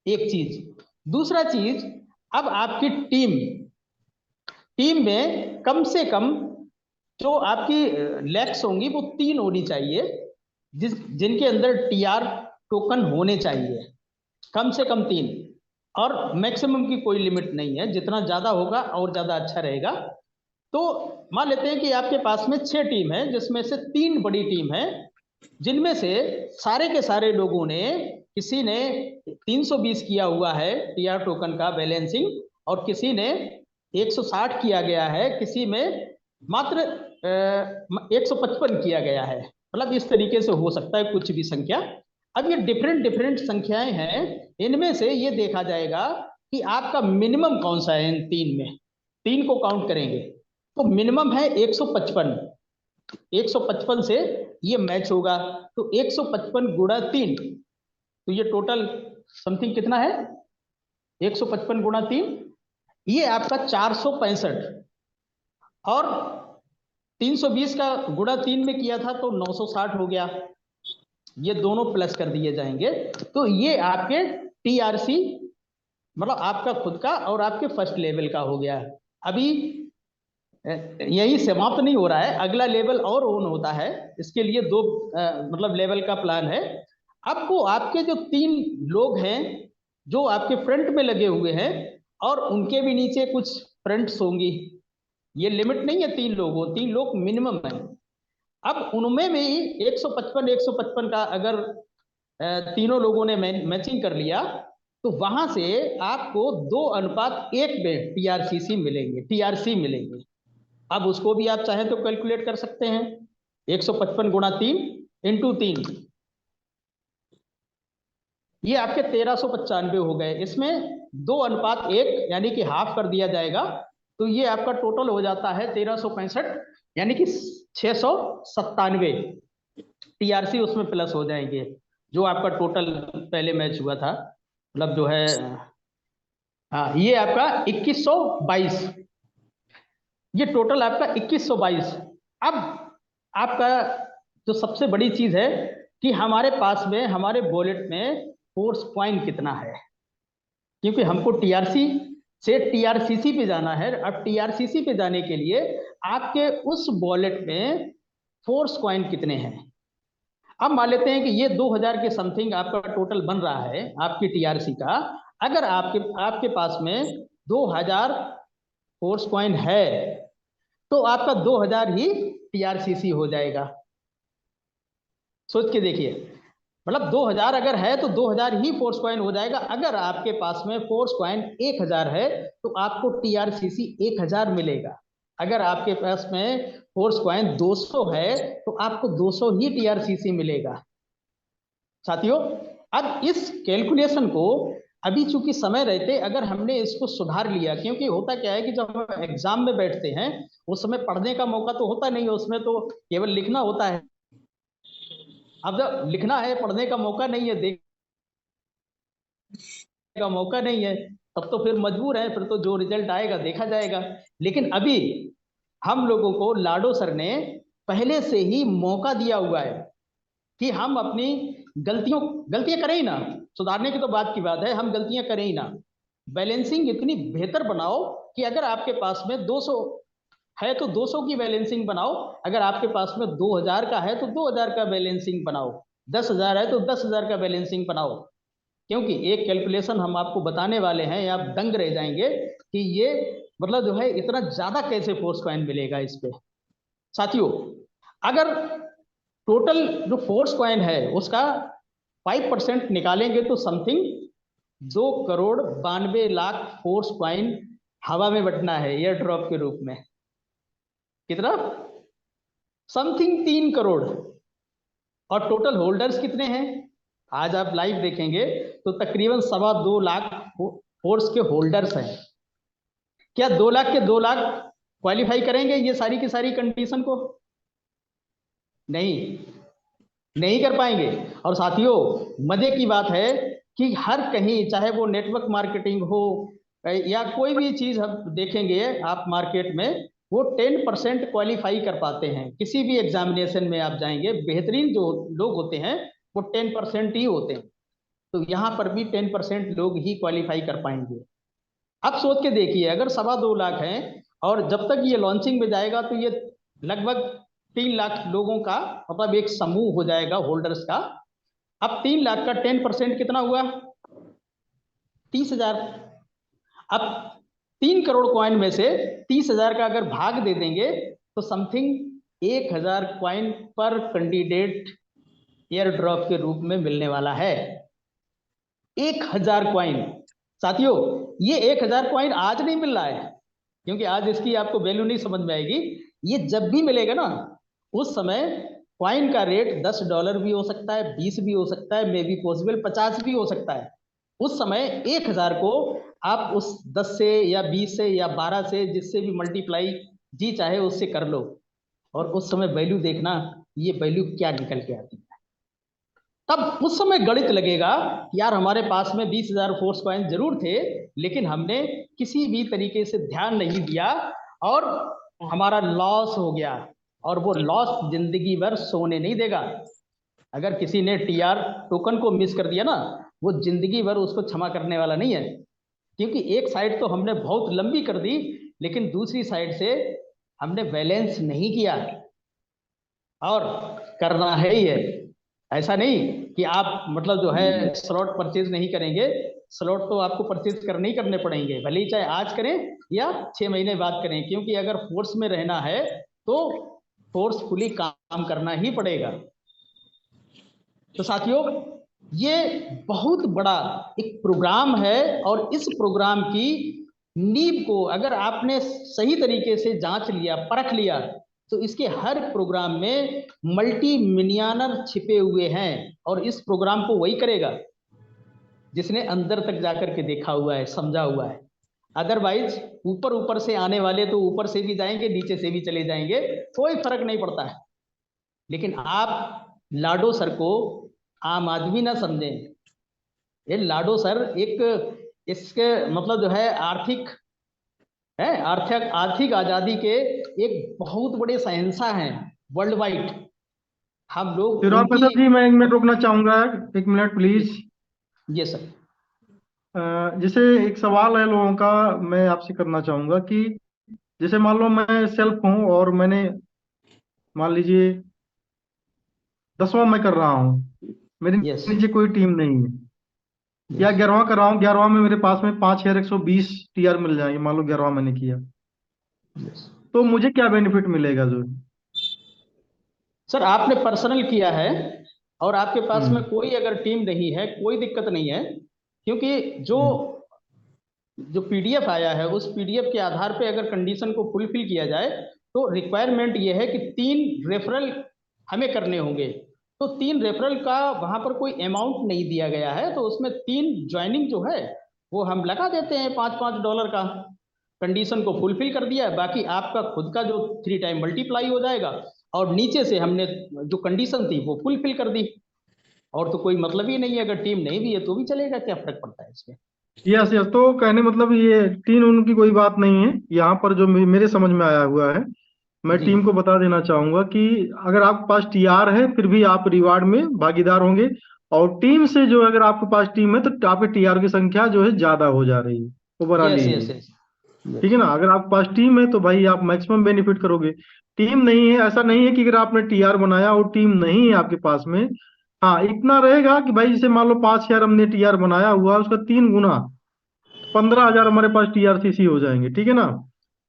एक चीज। दूसरा चीज, अब आपकी टीम में कम से कम जो आपकी लैक्स होंगी वो 3 होनी चाहिए, जिनके अंदर TR टोकन होने चाहिए, कम से कम 3, और मैक्सिमम की कोई लिमिट नहीं है, जितना ज्यादा होगा और ज्यादा अच्छा रहेगा। तो मान लेते हैं कि आपके पास में 6 टीम है, जिसमें से 3 बड़ी टीम है, जिनमें से सारे के सारे लोगों ने, किसी ने 320 किया हुआ है TR टोकन का बैलेंसिंग, और किसी ने 160 किया गया है, किसी में मात्र 155 किया गया है। मतलब इस तरीके से हो सकता है कुछ भी संख्या। अब ये डिफरेंट डिफरेंट संख्याएं हैं, इनमें से ये देखा जाएगा कि आपका मिनिमम कौन सा है। इन तीन में, तीन को काउंट करेंगे तो मिनिमम है 155। 155 से ये मैच होगा, तो 155 गुणा 3, तो ये टोटल समथिंग कितना है? 155 गुणा 3, ये आपका 465। और 320 का गुणा 3 में किया था तो 960 हो गया। ये दोनों प्लस कर दिए जाएंगे, तो ये आपके टीआरसी मतलब आपका खुद का और आपके फर्स्ट लेवल का हो गया। अभी यही समाप्त नहीं हो रहा है, अगला लेवल और ऑन होता है। इसके लिए दो मतलब लेवल का प्लान है। अब वो आपके जो 3 लोग हैं जो आपके फ्रंट में लगे हुए हैं, और उनके भी नीचे कुछ फ्रंट्स होंगी। ये लिमिट नहीं है 3 लोग, 3 लोग मिनिमम है। अब उनमें भी 155 का अगर तीनों लोगों ने मैचिंग कर लिया, तो वहां से आपको 2:1 में टीआरसीसी मिलेंगे, टीआरसी मिलेंगे। अब उसको भी आप चाहें तो कैलकुलेट कर सकते हैं। 155 गुणा 3 इंटू 3, ये आपके 1395 हो गए। इसमें 2:1 यानी कि हाफ कर दिया जाएगा, तो ये आपका टोटल हो जाता है 1365, यानी कि 697 टीआरसी उसमें प्लस हो जाएंगे, जो आपका टोटल पहले मैच हुआ था। मतलब जो है, हाँ, ये आपका 2122, ये टोटल आपका 2122। अब आपका जो सबसे बड़ी चीज है कि हमारे पास में, हमारे वॉलेट में फोर्स पॉइंट कितना है, क्योंकि हमको टीआरसी से टीआरसीसी पे जाना है। अब टीआरसीसी पे जाने के लिए आपके उस वॉलेट में फोर्स कॉइन कितने हैं। अब मान लेते हैं कि ये 2000 के समथिंग आपका टोटल बन रहा है आपकी टीआरसी का। अगर आपके पास में 2000 फोर्स कॉइन है, तो आपका 2000 ही टीआरसीसी हो जाएगा। सोच के देखिए, मतलब 2000 अगर है तो 2000 ही फोर्स कॉइन हो जाएगा। अगर आपके पास में फोर्स कॉइन 1000 है, तो आपको टीआरसीसी 1000 मिलेगा। अगर आपके पास में फोर्स कॉइन 200 है, तो आपको 200 ही टीआरसीसी मिलेगा। साथियों, अब इस कैलकुलेशन को अभी चूंकि समय रहते अगर हमने इसको सुधार लिया, क्योंकि होता क्या है कि जब हम एग्जाम में बैठते हैं उस समय पढ़ने का मौका तो होता नहीं है, उसमें तो केवल लिखना होता है। अब जब लिखना है, पढ़ने का मौका नहीं है, देखने का मौका नहीं है, तब तो फिर मजबूर है, फिर तो जो रिजल्ट आएगा देखा जाएगा। लेकिन अभी हम लोगों को लाडो सर ने पहले से ही मौका दिया हुआ है कि हम अपनी गलतियां करें ही ना। सुधारने की तो बात की बात है, हम गलतियां करें ही ना। बैलेंसिंग इतनी बेहतर बनाओ कि अगर आपके पास में 200 है तो 200 की बैलेंसिंग बनाओ, अगर आपके पास में 2000 का है तो 2000 का बैलेंसिंग बनाओ, 10,000 है तो 10,000 का बैलेंसिंग बनाओ। क्योंकि एक कैलकुलेशन हम आपको बताने वाले हैं, आप दंग रह जाएंगे कि ये मतलब जो है इतना ज्यादा कैसे फोर्स कॉइन मिलेगा इस पे। साथियों, अगर टोटल जो फोर्स कॉइन है उसका 5% निकालेंगे तो समथिंग 2,92,00,000 फोर्स कॉइन हवा में बटना है एयर ड्रॉप के रूप में। कितना? समथिंग 3 करोड़। और टोटल होल्डर्स कितने हैं आज आप लाइव देखेंगे तो तकरीबन 2.25 लाख फोर्स के होल्डर्स हैं। क्या 2 लाख के 2 लाख क्वालिफाई करेंगे ये सारी की सारी कंडीशन को? नहीं कर पाएंगे। और साथियों, मजे की बात है कि हर कहीं, चाहे वो नेटवर्क मार्केटिंग हो या कोई भी चीज हम देखेंगे आप मार्केट में, वो 10% क्वालिफाई कर पाते हैं। किसी भी एग्जामिनेशन में आप जाएंगे, बेहतरीन जो लोग होते हैं वो 10% ही होते हैं। तो यहाँ पर भी 10% लोग ही क्वालिफाई कर पाएंगे। अब सोच के देखिए, अगर 2.25 लाख हैं और जब तक ये लॉन्चिंग में जाएगा तो ये लगभग 3 लाख लोगों का मतलब एक समूह हो जाएगा होल्डर्स का। अब 3 लाख का 10% कितना हुआ? 30,000। अब 3 करोड़ कॉइन में से 30,000 का अगर भाग दे देंगे तो समथिंग 1,000 कॉइन पर कैंडिडेट एयर ड्रॉप के रूप में मिलने वाला है। 1,000 कॉइन। साथियों, ये 1,000 कॉइन आज नहीं मिल रहा है, क्योंकि आज इसकी आपको वैल्यू नहीं समझ में आएगी। ये जब भी मिलेगा ना, उस समय कॉइन का रेट $10 भी हो सकता है, 20 भी हो सकता है, मे बी पॉसिबल 50 भी हो सकता है। उस समय 1000 को आप उस 10 से या 20 से या 12 से जिससे भी मल्टीप्लाई जी चाहे उससे कर लो, और उस समय वैल्यू देखना ये वैल्यू क्या निकल के आती है। तब उस समय गणित लगेगा यार हमारे पास में 20,000 फोर्स कॉइन जरूर थे, लेकिन हमने किसी भी तरीके से ध्यान नहीं दिया और हमारा लॉस हो गया, और वो लॉस जिंदगी भर सोने नहीं देगा। अगर किसी ने टीआर टोकन को मिस कर दिया ना, वो जिंदगी भर उसको क्षमा करने वाला नहीं है, क्योंकि एक साइड तो हमने बहुत लंबी कर दी, लेकिन दूसरी साइड से हमने बैलेंस नहीं किया, और करना है ही है। ऐसा नहीं कि आप मतलब जो है स्लॉट परचेज नहीं करेंगे, स्लॉट तो आपको परचेज करने ही करने पड़ेंगे, भले ही चाहे आज करें या 6 महीने बाद करें, क्योंकि अगर फोर्स में रहना है तो फोर्सफुली काम करना ही पड़ेगा। तो साथियों, ये बहुत बड़ा एक प्रोग्राम है, और इस प्रोग्राम की नींव को अगर आपने सही तरीके से जांच लिया, परख लिया, तो इसके हर प्रोग्राम में मल्टी मिलियनर छिपे हुए हैं, और इस प्रोग्राम को वही करेगा जिसने अंदर तक जाकर के देखा हुआ है, समझा हुआ है। अदरवाइज ऊपर ऊपर से आने वाले तो ऊपर से भी जाएंगे, नीचे से भी चले जाएंगे, कोई फर्क नहीं पड़ता है। लेकिन आप लाडो सर को आम आदमी ना समझें। ये लाडो सर एक इसके मतलब जो है आर्थिक आर्थिक आजादी के एक बहुत बड़े शहंशाह हैं वर्ल्ड वाइड। हम लोग फिर उनकी प्रसाद जी, मैं 1 मिनट रुकना चाहूंगा, 1 मिनट प्लीज। ये सर जैसे एक सवाल है लोगों का, मैं आपसे करना चाहूंगा कि जैसे मान लो मैं सेल्फ हूँ और मैंने मान लीजिए 10वां मैं कर रहा हूँ, मेरे यस नीचे कोई टीम नहीं है, या 11वां कर रहा हूँ, 11वां में मेरे पास में 5120 टीआर मिल जाएंगे, मान लो 11वां मैंने किया, तो मुझे क्या बेनिफिट मिलेगा जो? सर आपने पर्सनल किया है, और आपके पास में हम्म। कोई अगर टीम नहीं है, कोई दिक्कत नहीं है, क्योंकि जो हम्म। जो पीडीएफ आया है उस पीडीएफ के आधार पे अगर कंडीशन को फुलफिल किया जाए, तो रिक्वायरमेंट ये है कि 3 रेफरल हमें करने होंगे। तो 3 रेफरल का वहां पर कोई अमाउंट नहीं दिया गया है, तो उसमें 3 ज्वाइनिंग जो है वो हम लगा देते हैं $5-5 का। कंडीशन को फुलफिल कर दिया, बाकी आपका खुद का जो 3 टाइम मल्टीप्लाई हो जाएगा, और नीचे से हमने जो कंडीशन थी वो फुलफिल कर दी, और तो कोई मतलब ही नहीं है। अगर टीम नहीं भी है तो भी चलेगा, क्या फर्क पड़ता है इसमें। यस यस, तो कहने मतलब ये टीम उनकी कोई बात नहीं है यहाँ पर, जो मेरे समझ में आया हुआ है, मैं जी टीम को बता देना चाहूंगा कि अगर आपके पास टीआर है फिर भी आप रिवार्ड में भागीदार होंगे, और टीम से जो अगर आपके पास टीम है तो आपके टीआर की संख्या जो है ज्यादा हो जा रही है ओवरऑल यस ये। यस यस ठीक है ना, अगर आपके पास टीम है तो भाई आप मैक्सिमम बेनिफिट करोगे। टीम नहीं है, ऐसा नहीं है कि अगर आपने टीआर बनाया और टीम नहीं है आपके पास में, हाँ इतना रहेगा कि भाई जैसे मान लो 5000 हमने टीआर बनाया हुआ है, उसका 3 गुना 15,000 हमारे पास टीआरसीसी हो जाएंगे। ठीक है ना,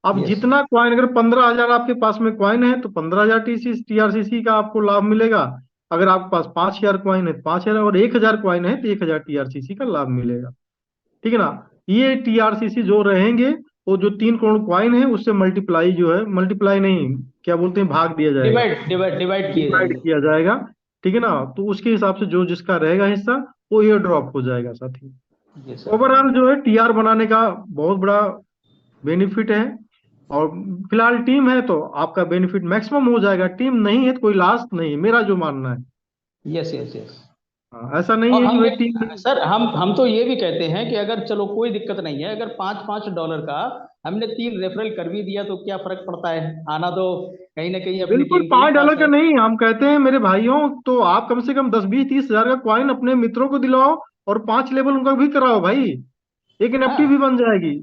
अब यस जितना क्वाइन, अगर 15,000 आपके पास में क्वाइन है तो 15,000 टीआरसीसी का आपको लाभ मिलेगा। अगर आपके पास 5,000 क्वाइन है तो 5,000, और 1,000 क्वाइन है तो 1,000 टीआरसीसी का लाभ मिलेगा। ठीक है ना, ये टीआरसीसी जो रहेंगे वो जो 3 करोड़ क्वाइन है उससे मल्टीप्लाई जो है, मल्टीप्लाई नहीं क्या बोलते हैं, भाग दिया जाएगा, डिवाइड किए डिवाइड जाएंगे। किया जाएगा। ठीक है ना, तो उसके हिसाब से जो जिसका रहेगा हिस्सा वो एयर ड्रॉप हो जाएगा साथी। यस सर ओवरऑल जो है टीआर बनाने का बहुत बड़ा बेनिफिट है, और फिलहाल टीम है तो आपका बेनिफिट मैक्सिमम हो जाएगा, टीम नहीं है तो कोई लास्ट नहीं है, मेरा जो मानना है। Yes yes yes. हाँ, ऐसा नहीं और है कि हम भाई टीम ये नहीं। सर हम तो ये भी कहते हैं कि अगर चलो कोई दिक्कत नहीं है, अगर $5-5 का हमने 3 रेफरल कर भी दिया तो क्या फर्क पड़ता है, आना तो कहीं ना कहीं अपनी बिल्कुल टीम के ही $5 पास का है। नहीं, हम कहते हैं मेरे भाइयों, तो आप कम से कम 10-20-30 हजार का क्वाइन अपने मित्रों को दिलाओ, और 5 लेवल उनका भी कराओ भाई, एक एनएफटी भी हाँ बन जाएगी।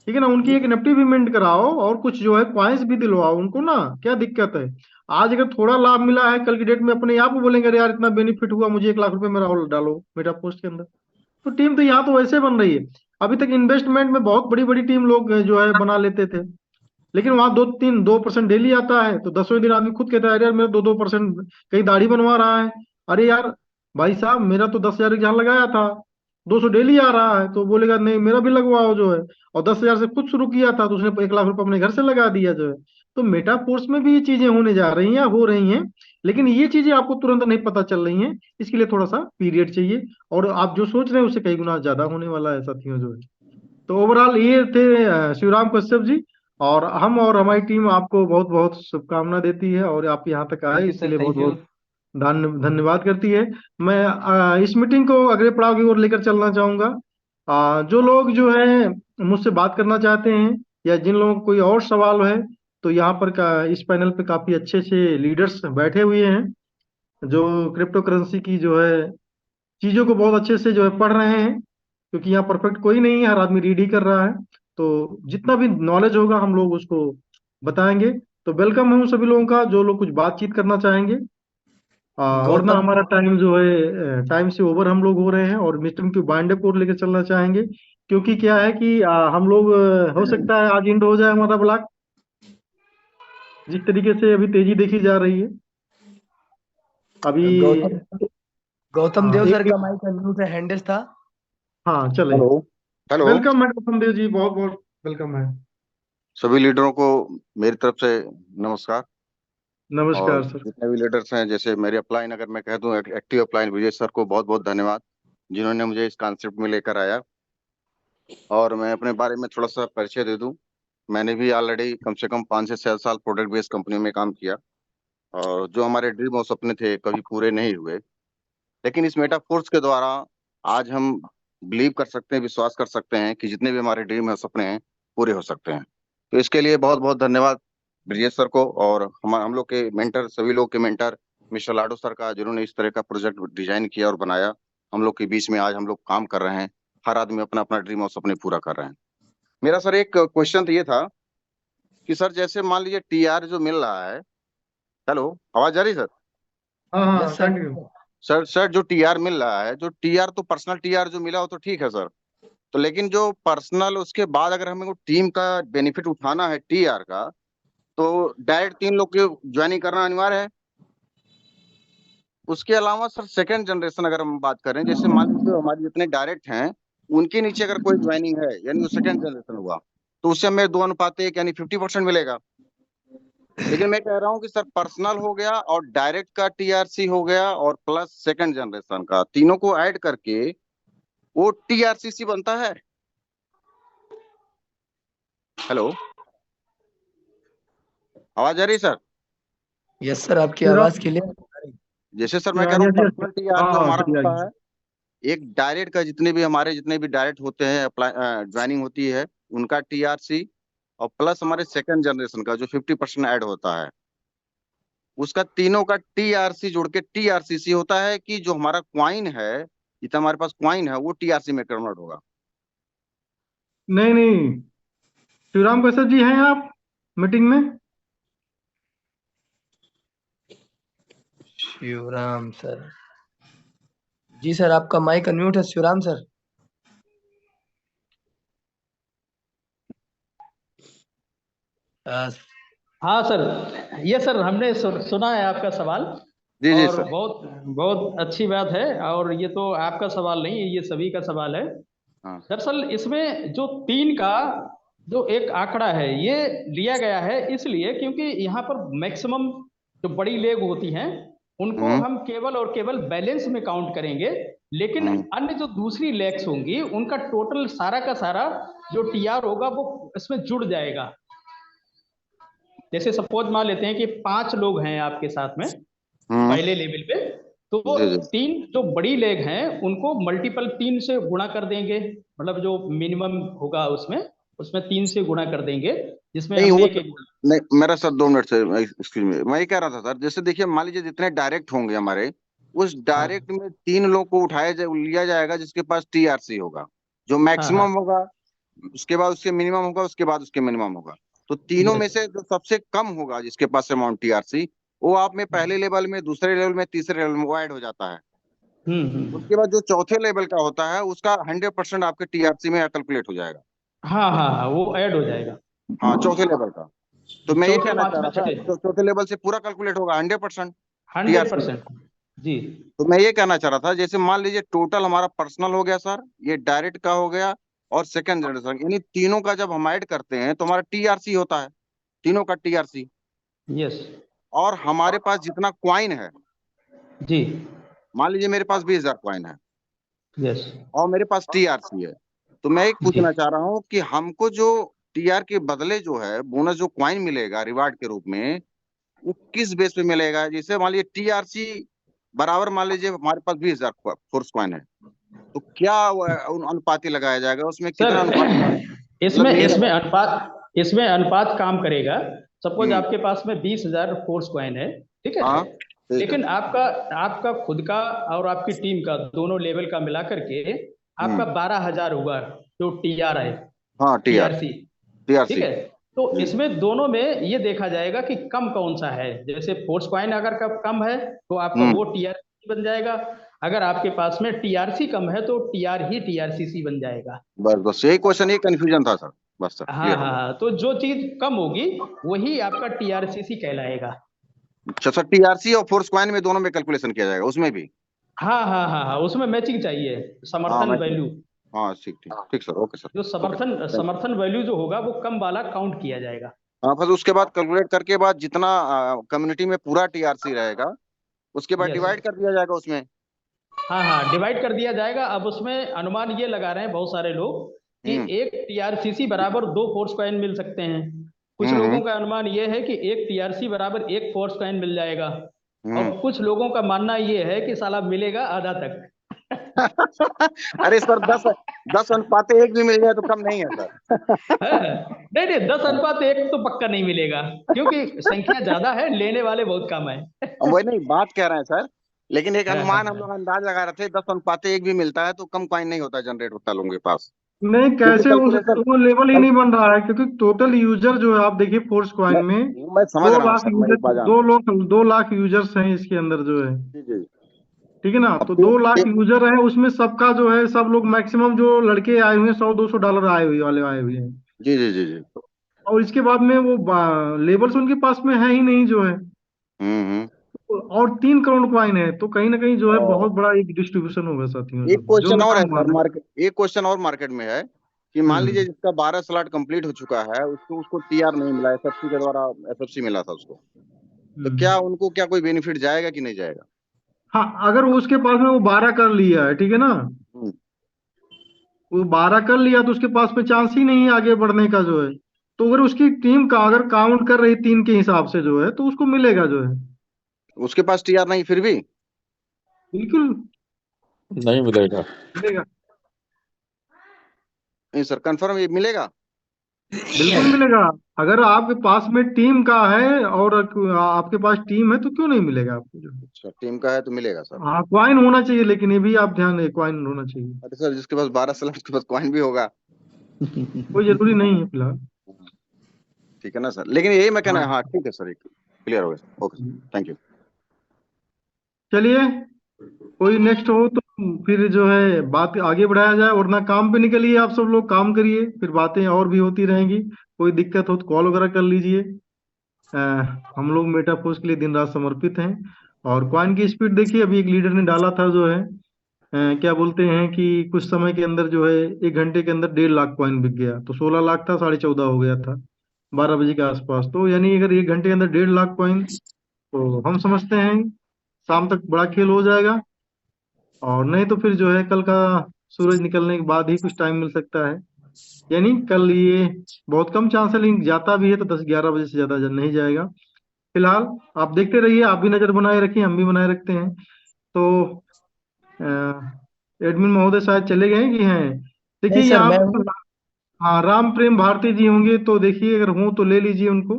ठीक है ना, उनकी ये एक एनएफटी भी मिंट कराओ, और कुछ जो है क्वाइंस भी दिलवाओ उनको ना, क्या दिक्कत है। आज अगर थोड़ा लाभ मिला है, कल की डेट में अपने आप बोलेंगे अरे यार इतना बेनिफिट हुआ, मुझे 1 लाख रुपए मेरा और डालो मेरा पोस्ट के अंदर। तो टीम तो यहाँ तो वैसे बन रही है। अभी तक इन्वेस्टमेंट में बहुत बड़ी बड़ी टीम लोग जो है बना लेते थे, लेकिन वहां 2% डेली आता है, तो 10वें दिन आदमी खुद कहता है अरे यार मेरा 2% कहीं दाढ़ी बनवा रहा है, अरे यार भाई साहब मेरा तो 10,000 जहाँ लगाया था 200 डेली आ रहा है, तो बोलेगा नहीं मेरा भी लगवाओ जो है, और 10,000 से खुद शुरू किया था तो उसने 1 लाख रुपए अपने घर से लगा दिया जो है। तो मेटाफोर्स में भी ये चीजें होने जा रही हैं या हो रही हैं, लेकिन ये चीजें आपको तुरंत नहीं पता चल रही हैं, इसके लिए थोड़ा सा पीरियड चाहिए, और आप जो सोच रहे हैं उससे कई गुना ज्यादा होने वाला है साथियों जो है। तो ओवरऑल ये थे शिवराम कश्यप जी, और हम और हमारी टीम आपको बहुत बहुत शुभकामना देती है, और आप यहाँ तक आए थैंक यू इसके सर, लिए बहुत थैंक यू। बहुत धन्यवाद करती है। मैं इस मीटिंग को अगले पड़ाव की ओर लेकर चलना चाहूंगा। जो लोग जो है मुझसे बात करना चाहते हैं, या जिन लोगों को कोई और सवाल है, तो यहाँ पर इस पैनल पे काफी अच्छे अच्छे लीडर्स बैठे हुए हैं जो क्रिप्टो करेंसी की जो है चीजों को बहुत अच्छे से जो है पढ़ रहे हैं, क्योंकि यहाँ परफेक्ट कोई नहीं है, हर आदमी रीड ही कर रहा है। तो जितना भी नॉलेज होगा हम लोग उसको बताएंगे। तो वेलकम है उन सभी लोगों का जो लोग कुछ बातचीत करना चाहेंगे। वरना गौतम हमारा टाइम जो है टाइम से ओवर हम लोग हो रहे हैं, और मीटिंग की बाइंड अप और लेकर चलना चाहेंगे, क्योंकि क्या है कि हम लोग हो सकता है आज इंड हो जाए हमारा ब्लॉक, जिस तरीके से अभी तेजी देखी जा रही है अभी। गौतम गौतम देव एक सर का माइक अनम्यूट है, हैंडेस था। हाँ चले। हेलो हेलो वेलकम है गौतम देव जी, बहुत बहुत वेलकम है। सभी लीडरों को मेरी तरफ से नमस्कार। नमस्कार और सर। जितने भी लीडर्स हैं, जैसे मेरे अपलाइन अगर मैं कह दूं, एक्टिव अपलाइन विजय सर को बहुत बहुत धन्यवाद, जिन्होंने मुझे इस कॉन्सेप्ट में लेकर आया। और मैं अपने बारे में थोड़ा सा परिचय दे दूं। मैंने भी ऑलरेडी कम से कम 5 से 6 साल प्रोडक्ट बेस्ड कंपनी में काम किया, और जो हमारे ड्रीम और सपने थे कभी पूरे नहीं हुए, लेकिन इस मेटाफोर्स के द्वारा आज हम बिलीव कर सकते हैं, विश्वास कर सकते हैं कि जितने भी हमारे ड्रीम है, सपने हैं, पूरे हो सकते हैं। तो इसके लिए बहुत बहुत धन्यवाद ब्रिजेश सर को, और हम लोग के मेंटर, सभी लोग के मेंटर मिस्टर लाडो सर का, जिन्होंने इस तरह का प्रोजेक्ट डिजाइन किया और बनाया। हम लोग के बीच में आज हम लोग काम कर रहे हैं, हर आदमी अपना अपना ड्रीम और सपने पूरा कर रहे हैं। मेरा सर एक क्वेश्चन तो ये था कि सर जैसे मान लीजिए टीआर जो मिल रहा है, हेलो आवाज आ रही सर? हाँ हाँ यस सर। कंटिन्यू। सर जो टीआर मिल रहा है, जो टीआर तो पर्सनल टीआर जो मिला हो तो ठीक है सर, तो लेकिन जो पर्सनल उसके बाद अगर हमें को टीम का बेनिफिट उठाना है टीआर का, तो डायरेक्ट 3 लोग की ज्वाइनिंग करना अनिवार्य है। उसके अलावा सर सेकंड जनरेशन अगर हम बात करें, जैसे मान लीजिए हमारे जितने डायरेक्ट हैं उनके नीचे अगर कोई ज्वाइनिंग है, यानी वो सेकंड जनरेशन हुआ, तो उससे हमें 2:1 यानी 50% मिलेगा। लेकिन मैं कह रहा हूँ कि सर पर्सनल हो गया और डायरेक्ट का टीआरसी हो गया और प्लस सेकंड जनरेशन का, तीनों को ऐड करके वो टीआरसीसी बनता है। हेलो आवाज आ रही है सर? यस सर, आपकी मेरा आवाज क्लियर। जैसे सर मैं कह रहा हूँ यस यस। पर्सनल टीआर हाँ जो हाँ हमारा चलिए होता आइए। है, एक डायरेक्ट का जितने भी डायरेक्ट होते हैं, अप्लाई ज्वाइनिंग होती है, उनका टीआरसी, और प्लस हमारे सेकंड जनरेशन का जो 50% ऐड होता है, उसका तीनों का टीआरसी जोड़ के टीआरसीसी होता है, कि जो हमारा क्वाइन है, जितना हमारे पास क्वाइन है वो टीआरसी में कन्वर्ट होगा। नहीं नहीं, शिवराम कश्यप जी हैं आप मीटिंग में? शिवराम सर जी, सर आपका माइक अनम्यूट है शिवराम सर। हाँ सर, ये सर हमने सुना है आपका सवाल, जी जी और सर। बहुत बहुत अच्छी बात है। और ये तो आपका सवाल नहीं है, ये सभी का सवाल है। हाँ दरअसल इसमें जो 3 का जो एक आंकड़ा है ये लिया गया है इसलिए क्योंकि यहाँ पर मैक्सिमम जो बड़ी लेग होती हैं उनको हम्म हम केवल और केवल बैलेंस में काउंट करेंगे, लेकिन हम्म अन्य जो दूसरी लेग्स होंगी उनका टोटल सारा का सारा जो टीआर होगा वो इसमें जुड़ जाएगा। जैसे सपोज मान लेते हैं कि 5 लोग हैं आपके साथ में हम्म पहले लेवल पे, तो वो जी जी 3 जो बड़ी लेग हैं उनको मल्टीपल 3 से गुणा कर देंगे, मतलब जो मिनिमम होगा उसमें उसमें 3 से गुणा कर देंगे, जिसमें नहीं हमने वो एक एक। नहीं, मेरा sir 2 minute say excuse me, मैं ये कह रहा था सर, जैसे देखिए मान लीजिए जितने डायरेक्ट होंगे हमारे, उस हाँ डायरेक्ट में 3 लोग को लिया जाएगा जिसके पास टीआरसी होगा, जो हाँ हाँ। मैक्सिमम होगा, उसके बाद उसके मिनिमम होगा, उसके बाद उसके मिनिमम होगा। तो तीनों में यस। से जो सबसे कम होगा जिसके पास अमाउंट टीआरसी, वो आप में पहले लेवल में, दूसरे लेवल में, तीसरे लेवल में वो ऐड हो जाता है। हम्म। उसके बाद जो चौथे लेवल का होता है उसका 100% आपके टीआरसी में कैलकुलेट हो जाएगा। हाँ हाँ हाँ, वो ऐड हो जाएगा। हाँ चौथे लेवल का। तो मैं ये चौथे, कहना चाह पांचवें, रहा था, छठे। चौथे लेवल से पूरा कैलकुलेट होगा 100% हंड्रेड टीआरसी। परसेंट जी। तो मैं ये कहना चाह रहा था, जैसे मान लीजिए टोटल हमारा पर्सनल हो गया सर, ये डायरेक्ट का हो गया, और सेकंड जनरेशन, यानी तीनों का जब हम ऐड करते हैं तो हमारा टीआरसी होता है। तीनों का टीआरसी, यस और हमारे पास जितना क्वाइन है, जी, मान लीजिए मेरे पास 20,000 क्वाइन है यस और मेरे पास टीआरसी है, तो मैं एक जी, पूछना चाह रहा हूँ कि हमको जो टीआर के बदले जो है बोनस जो क्वाइन मिलेगा रिवार्ड के रूप में, वो किस बेस पे मिलेगा? जैसे मान लीजिए टीआरसी बराबर, मान लीजिए हमारे पास 20,000 फोर्स क्वाइन है, तो क्या अनुपाती लगाया जाएगा उसमें, सर कितना अनुपात? मतलब इसमें मेरा, इसमें अनुपात काम करेगा। सपोज हम्म, आपके पास में 20,000 फोर्स कॉइन है, ठीक है, हाँ ठीक है, लेकिन आपका आपका खुद का और आपकी टीम का दोनों लेवल का मिला करके आपका हम्म, 12,000 हुआ जो टीआर है, हाँ टीआर, टीआरसी, ठीक टीआरसी, है। तो इसमें दोनों में ये देखा जाएगा कि कम कौन सा है। जैसे फोर्स कॉइन अगर कम है तो आपका हम्म, वो टीआरसी बन जाएगा। अगर आपके पास में टीआरसी कम है तो टीआर ही टीआरसीसी बन जाएगा। बस बस यही क्वेश्चन, ये कंफ्यूजन था सर, बस सर हाँ क्लियर हो हाँ गया। हाँ, तो जो चीज कम होगी वही आपका टीआरसीसी कहलाएगा। अच्छा सर, टीआरसी और फोर्स क्वाइन में दोनों में कैलकुलेशन किया जाएगा उसमें भी? हाँ हाँ हाँ हाँ, उसमें मैचिंग चाहिए, हाँ समर्थन मैं, वैल्यू। हाँ ठीक ठीक ठीक सर, ओके सर, जो ओके थैंक यू। समर्थन वैल्यू जो होगा वो कम वाला काउंट किया जाएगा। हाँ फिर उसके बाद कैलकुलेट करके बाद जितना कम्युनिटी में पूरा टीआरसी रहेगा, उसके बाद यस, डिवाइड कर दिया जाएगा उसमें। हाँ हाँ, डिवाइड कर दिया जाएगा। अब उसमें अनुमान ये लगा रहे हैं बहुत सारे लोग कि हम्म, एक टीआरसीसी बराबर 2 फोर्स कॉइन मिल सकते हैं। कुछ हम्म, लोगों का अनुमान ये है कि एक टीआरसी बराबर 1 फोर्स कॉइन मिल जाएगा। और हम्म। कुछ लोगों का मानना ये है कि साला मिलेगा आधा तक। अरे सर, 10 10 अनुपात 1 भी मिल जाए तो कम नहीं है सर। है? नहीं नहीं, 10 अनुपात 1 तो पक्का नहीं मिलेगा, क्योंकि संख्या ज्यादा है, लेने वाले बहुत कम है। हम वही नहीं बात कह रहे हैं सर, लेकिन एक हाँ हाँ अनुमान हम हाँ लोग अंदाज लगा रहे थे, 10 अनुपात 1 भी मिलता है तो कम कॉइन नहीं होता जनरेट होता लोगों के पास, नहीं, क्योंकि कैसे उस कैलकुलेशन, वो लेवल ही नहीं बन रहा है, क्योंकि टोटल यूजर जो है आप देखिए फोर्स क्वाइन मैं में मैं समझ दो रहा हूँ लाख सर, मैं यूजर एक बात जान, 2 लाख यूजर्स हैं इसके अंदर जो है। जी जी, ठीक है ना, अब तो तो 2 लाख एक, यूजर है, उसमें सबका जो है सब लोग मैक्सिमम जो लड़के आए हुए हैं $100-200 आए हुए वाले आए हुए हैं। जी जी जी जी, और इसके बाद में वो लेबल्स उनके पास में है ही नहीं जो है। हम्म। और 3 करोड़ क्वाइन है, तो कहीं ना कहीं जो है और बहुत बड़ा एक डिस्ट्रीब्यूशन होगा साथियों, एक जो क्वेश्चन और मेरा है सर अनुमान है। मार्केट, एक क्वेश्चन और मार्केट में है कि मान लीजिए हम्म जिसका 12 स्लॉट कंप्लीट हो चुका है, उसको उसको टीआर नहीं मिला, एसएफसी के द्वारा एसएफसी मिला था उसको, तो क्या हम्म। उनको क्या कोई बेनिफिट जाएगा कि नहीं जाएगा? हाँ, अगर वो उसके पास में वो 12 कर लिया है, ठीक है ना, हम्म, वो 12 कर लिया तो उसके पास में चांस ही नहीं है आगे बढ़ने का जो है। तो अगर उसकी टीम का अगर काउंट कर रही 3 के हिसाब से जो है, तो उसको मिलेगा जो है। उसके पास टीआर नहीं फिर भी? बिल्कुल नहीं मिलेगा। मिलेगा, नहीं सर, कंफर्म ये मिलेगा? बिल्कुल मिलेगा। अगर आपके पास में टीम का है और आपके पास टीम है तो क्यों नहीं मिलेगा आपको जो। अच्छा टीम का है तो मिलेगा सर। हाँ, क्वाइन होना चाहिए, लेकिन ये भी आप ध्यान दें, क्वाइन होना चाहिए। अरे सर, जिसके पास 12 स्लॉट उसके पास कॉइन भी होगा। कोई जरूरी नहीं है फिलहाल। ठीक है ना सर, लेकिन यही मैं कहना है, हाँ, हाँ ठीक है सर, क्लियर हो गया sir, okay sir, thank you. चलिए, कोई नेक्स्ट हो तो फिर जो है बात आगे बढ़ाया जाए, वरना काम पे निकलिए, आप सब लोग काम करिए, फिर बातें और भी होती रहेंगी। कोई दिक्कत हो तो कॉल वगैरह कर लीजिए। अ, हम लोग मेटाफोर्स के लिए दिन रात समर्पित हैं। और कॉइन की स्पीड देखिए, अभी एक लीडर ने डाला था जो है, क्या बोलते हैं कि कुछ समय के अंदर जो है 1 घंटे के अंदर 1.5 लाख कॉइन बिक गया, तो 16 लाख था, 14.5 हो गया था 12 बजे के आसपास। तो यानी अगर 1 घंटे के अंदर 1.5 लाख कॉइन, तो हम समझते हैं शाम तक बड़ा खेल हो जाएगा। और नहीं तो फिर जो है कल का सूरज निकलने के बाद ही कुछ टाइम मिल सकता है। यानी कल ये बहुत कम चांस है, लेकिन जाता भी है तो 10-11 बजे से ज्यादा नहीं जाएगा। फिलहाल आप देखते रहिए, आप भी नजर बनाए रखिए, हम भी बनाए रखते हैं। तो एडमिन महोदय शायद चले गए कि हैं? देखिए नहीं सर, यहाँ मैं पर, हूँ। हाँ, राम प्रेम भारती जी होंगे तो देखिए, अगर हों तो ले लीजिए उनको,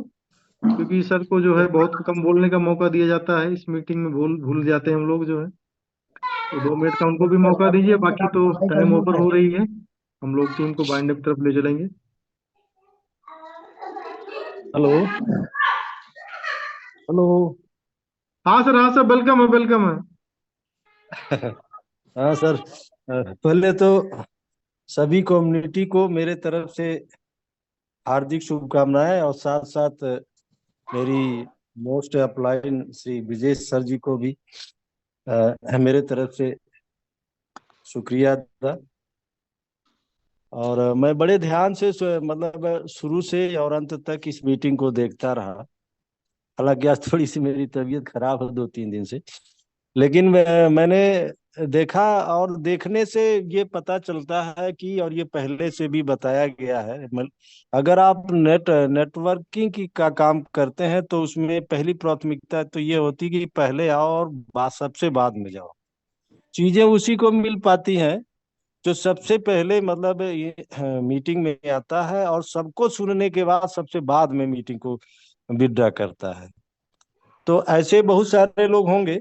क्योंकि सर को जो है बहुत कम बोलने का मौका दिया जाता है इस मीटिंग में, भूल भूल जाते हैं हम लोग जो है। तो 2 मिनट का उनको भी सर मौका अभी दीजिए, तो बाकी मेरा तो माइक टाइम अनम्यूट ओवर है। हो रही है। हम लोग टीम को बाइंड अप तरफ ले चलेंगे। Hello hello. हाँ सर, वेलकम है, वेलकम है। हाँ सर, पहले तो सभी कम्युनिटी को मेरे तरफ से हार्दिक शुभकामनाएं, और साथ साथ मेरी most upline Shri Brijesh sir ji को भी मेरे तरफ से शुक्रिया अदा। और मैं बड़े ध्यान से मतलब शुरू से और अंत तक इस मीटिंग को देखता रहा। हालांकि आज थोड़ी सी मेरी तबीयत खराब है 2-3 दिन से, लेकिन मैंने देखा, और देखने से ये पता चलता है कि, और ये पहले से भी बताया गया है, अगर आप नेटवर्किंग की का काम करते हैं तो उसमें पहली प्राथमिकता तो ये होती कि पहले आओ और बात सबसे बाद में जाओ। चीजें उसी को मिल पाती हैं जो सबसे पहले मतलब ये मीटिंग में आता है, और सबको सुनने के बाद सबसे बाद में मीटिंग को विड्रॉ करता है। तो ऐसे बहुत सारे लोग होंगे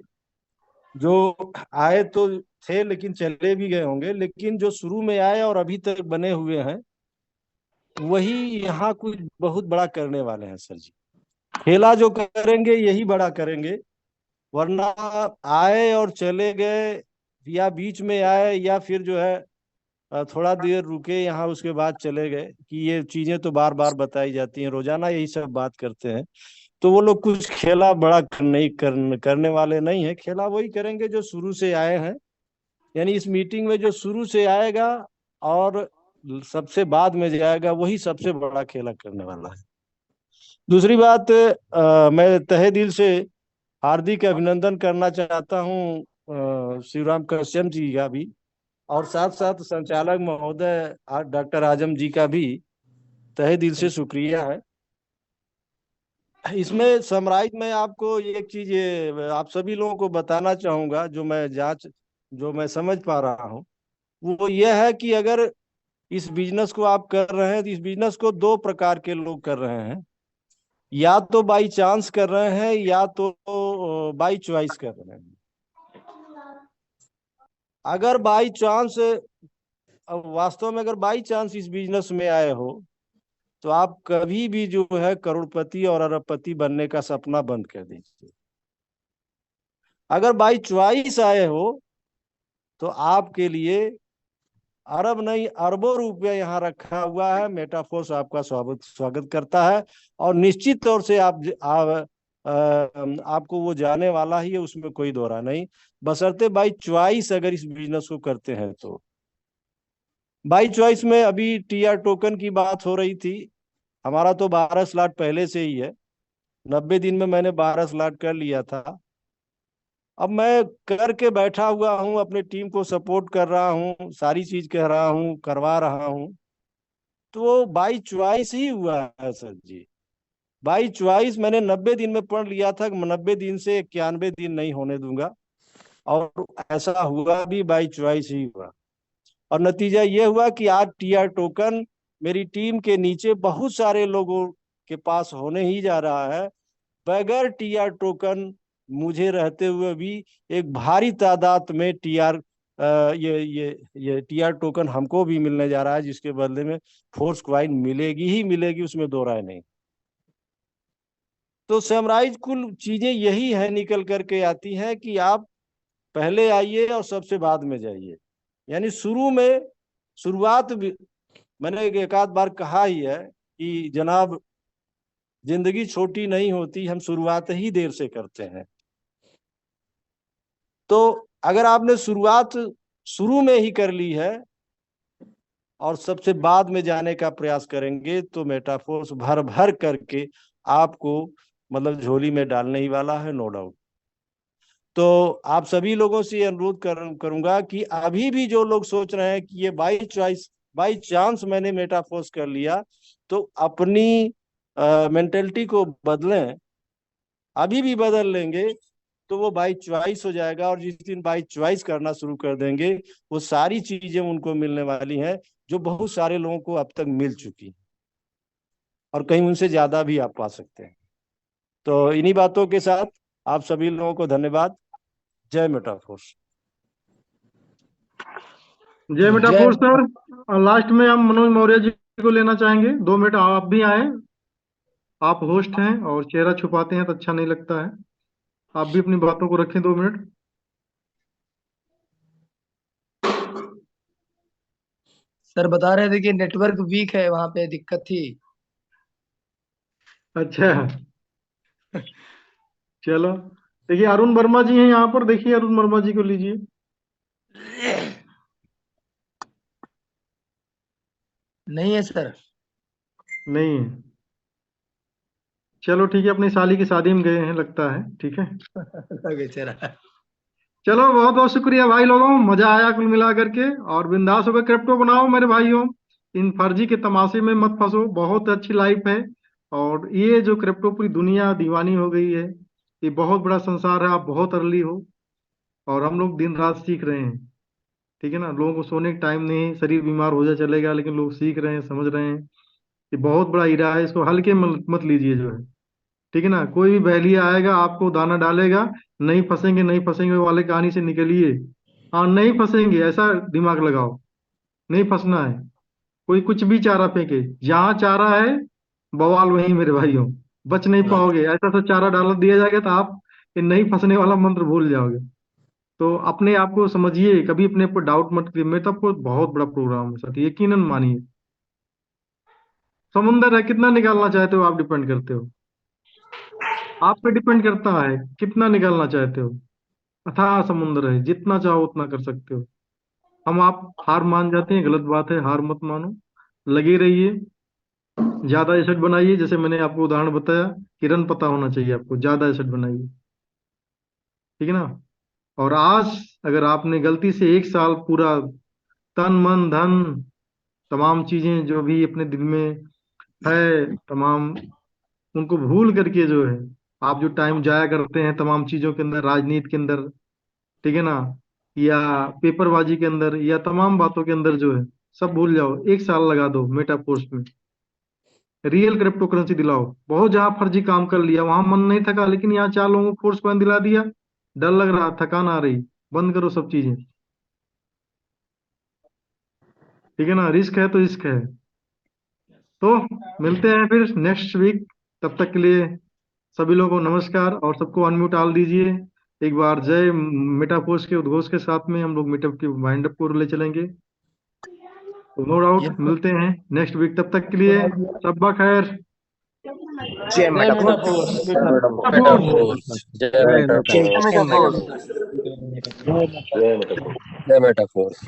जो आए तो थे लेकिन चले भी गए होंगे, लेकिन जो शुरू में आए और अभी तक बने हुए हैं वही यहाँ कुछ बहुत बड़ा करने वाले हैं सर जी। खेला जो करेंगे यही बड़ा करेंगे, वरना आए और चले गए, या बीच में आए, या फिर जो है थोड़ा देर रुके यहाँ उसके बाद चले गए, कि ये चीजें तो बार बार बताई जाती हैं, रोजाना यही सब बात करते हैं, तो वो लोग कुछ खेला बड़ा नहीं करने वाले नहीं है। खेला वही करेंगे जो शुरू से आए हैं, यानी इस मीटिंग में जो शुरू से आएगा और सबसे बाद में जाएगा वही सबसे बड़ा खेला करने वाला है। दूसरी बात, मैं तहे दिल से हार्दिक अभिनंदन करना चाहता हूँ शिवराम कश्यप जी का भी, और साथ साथ संचालक महोदय डॉक्टर आजम जी का भी तहे दिल से शुक्रिया है। इसमें समराइज में आपको एक चीज ये आप सभी लोगों को बताना चाहूंगा, जो मैं समझ पा रहा हूँ, वो ये है कि अगर इस बिजनेस को आप कर रहे हैं तो इस बिजनेस को दो प्रकार के लोग कर रहे हैं, या तो बाई चांस कर रहे हैं या तो बाई चॉइस कर रहे हैं। अगर बाई चांस, वास्तव में अगर बाई चांस इस बिजनेस में आए हो तो आप कभी भी जो है करोड़पति और अरबपति बनने का सपना बंद कर दीजिए। अगर बाई चॉइस आए हो तो आपके लिए अरब नहीं अरबों रुपया यहाँ रखा हुआ है। मेटाफोर्स आपका स्वागत करता है, और निश्चित तौर से आपको वो जाने वाला ही है, उसमें कोई दोहरा नहीं, बशर्ते बाई चॉइस अगर इस बिजनेस को करते हैं तो। बाई चॉइस में अभी टीआर टोकन की बात हो रही थी, हमारा तो 12 स्लॉट पहले से ही है, 90 दिन में मैंने 12 स्लॉट कर लिया था। अब मैं करके बैठा हुआ हूँ, अपने टीम को सपोर्ट कर रहा हूँ, सारी चीज कह रहा हूँ, करवा रहा हूँ, तो बाई चॉइस ही हुआ है सर जी। बाई चॉइस मैंने 90 दिन में पढ़ लिया था, 90 दिन से 91 दिन नहीं होने दूंगा, और ऐसा हुआ भी, बाई चॉइस ही हुआ। और नतीजा ये हुआ कि आज टीआर टोकन मेरी टीम के नीचे बहुत सारे लोगों के पास होने ही जा रहा है। बगैर टीआर टोकन मुझे रहते हुए भी एक भारी तादाद में ये टीआर टोकन हमको भी मिलने जा रहा है, जिसके बदले में फोर्स क्वाइन मिलेगी ही मिलेगी, उसमें दो राय नहीं। तो समराइज कुल चीजें यही है, निकल करके आती हैं कि आप पहले आइए और सबसे बाद में जाइए। यानी शुरुआत भी मैंने एक आध बार कहा ही है कि जनाब, जिंदगी छोटी नहीं होती, हम शुरुआत ही देर से करते हैं। तो अगर आपने शुरुआत शुरू में ही कर ली है और सबसे बाद में जाने का प्रयास करेंगे तो मेटाफोर्स भर भर करके आपको मतलब झोली में डालने ही वाला है, नो डाउट। तो आप सभी लोगों से ये अनुरोध करूंगा कि अभी भी जो लोग सोच रहे हैं कि ये बाई चांस मैंने मेटाफोर्स कर लिया, तो अपनी मेंटेलिटी को बदलें। अभी भी बदल लेंगे तो वो बाई चॉइस हो जाएगा, और जिस दिन बाई चॉइस करना शुरू कर देंगे वो सारी चीजें उनको मिलने वाली हैं जो बहुत सारे लोगों को अब तक मिल चुकी हैं, और कहीं उनसे ज्यादा भी आप पा सकते हैं। तो इन्हीं बातों के साथ आप सभी लोगों को धन्यवाद। जय मेटाफोर्स। जय मेटाफोर्स सर। लास्ट में हम मनोज मौर्य जी को लेना चाहेंगे, 2 मिनट आप भी आए। आप होस्ट हैं और चेहरा छुपाते हैं तो अच्छा नहीं लगता है, आप भी अपनी बातों को रखें 2 मिनट। सर बता रहे थे कि नेटवर्क वीक है, वहां पे दिक्कत थी। अच्छा चलो, देखिए अरुण वर्मा जी हैं यहाँ पर, देखिए अरुण वर्मा जी को लीजिए। नहीं है सर। नहीं है। चलो ठीक है, अपनी साली की शादी में गए हैं लगता है, ठीक है। बेचारा। चलो बहुत बहुत शुक्रिया भाई लोगों, मजा आया कुल मिला करके। और बिंदास होकर क्रिप्टो बनाओ मेरे भाइयों, इन फर्जी के तमाशे में मत फंसो, बहुत अच्छी लाइफ है। और ये जो क्रिप्टो पूरी दुनिया दीवानी हो गई है, ये बहुत बड़ा संसार है, आप बहुत अर्ली हो। और हम लोग दिन रात सीख रहे हैं, ठीक है ना। लोगों को सोने का टाइम नहीं, शरीर बीमार हो जाए चलेगा, लेकिन लोग सीख रहे हैं, समझ रहे हैं। ये बहुत बड़ा हीरा है, इसको हल्के मत लीजिए जो है, ठीक है ना। कोई भी बहलिया आएगा आपको दाना डालेगा, नहीं फंसेंगे नहीं फंसेंगे वाले कहानी से निकलिए। हाँ नहीं फंसेंगे ऐसा दिमाग लगाओ, नहीं फंसना है। कोई कुछ भी चारा फेंके, जहाँ चारा है बवाल वहीं मेरे भाइयों, बच नहीं पाओगे। ऐसा सा चारा डाल दिया जाएगा तो आप ये नहीं फंसने वाला मंत्र भूल जाओगे। तो अपने आप को समझिए, कभी अपने ऊपर डाउट मत करिए। मैं तो आपको बहुत बड़ा प्रोग्राम है सर, यकीनन मानिए। समुंदर है, कितना निकालना चाहते हो आप, डिपेंड करते हो, आप पे डिपेंड करता है कितना निकालना चाहते हो। अथाह समुंदर है, जितना चाहो उतना कर सकते हो। हम आप हार मान जाते हैं, गलत बात है, हार मत मानो, लगे रहिए, ज्यादा एसेट बनाइए। जैसे मैंने आपको उदाहरण बताया कि रन पता होना चाहिए आपको, ज्यादा एसेट बनाइए, ठीक है ना। और आज अगर आपने गलती से एक साल पूरा तन मन धन तमाम चीजें जो भी अपने दिल में है तमाम, उनको भूल करके जो है आप जो टाइम जाया करते हैं तमाम चीजों के अंदर, राजनीति के अंदर, ठीक है ना, या पेपरबाजी के अंदर, या तमाम बातों के अंदर जो है, सब भूल जाओ। एक साल लगा दो मेटाफोर्स में, रियल क्रिप्टो करेंसी दिलाओ। बहुत जहां फर्जी काम कर लिया वहां मन नहीं थका, लेकिन यहाँ 4 लोगों को फोर्स कॉइन दिला दिया, डर लग रहा, थकान आ रही, बंद करो सब चीजें, ठीक है ना। रिस्क है तो रिस्क है। तो मिलते हैं फिर नेक्स्ट वीक, तब तक के लिए सभी लोगों को नमस्कार, और सबको अनम्यूट डाल दीजिए एक बार। जय मेटाफोर्स के उद्घोष के साथ में हम लोग मीटअप की वाइंड अप को ले चलेंगे। तो नो डाउट मिलते हैं नेक्स्ट वीक, तब तक के लिए शब्बा खैर। जय जय मेटाफोर्स। मेटाफोर्स। जय जय मेटाफोर्स। मेटाफोर्स। जय मेटाफोर्स। जय मेटाफोर्स।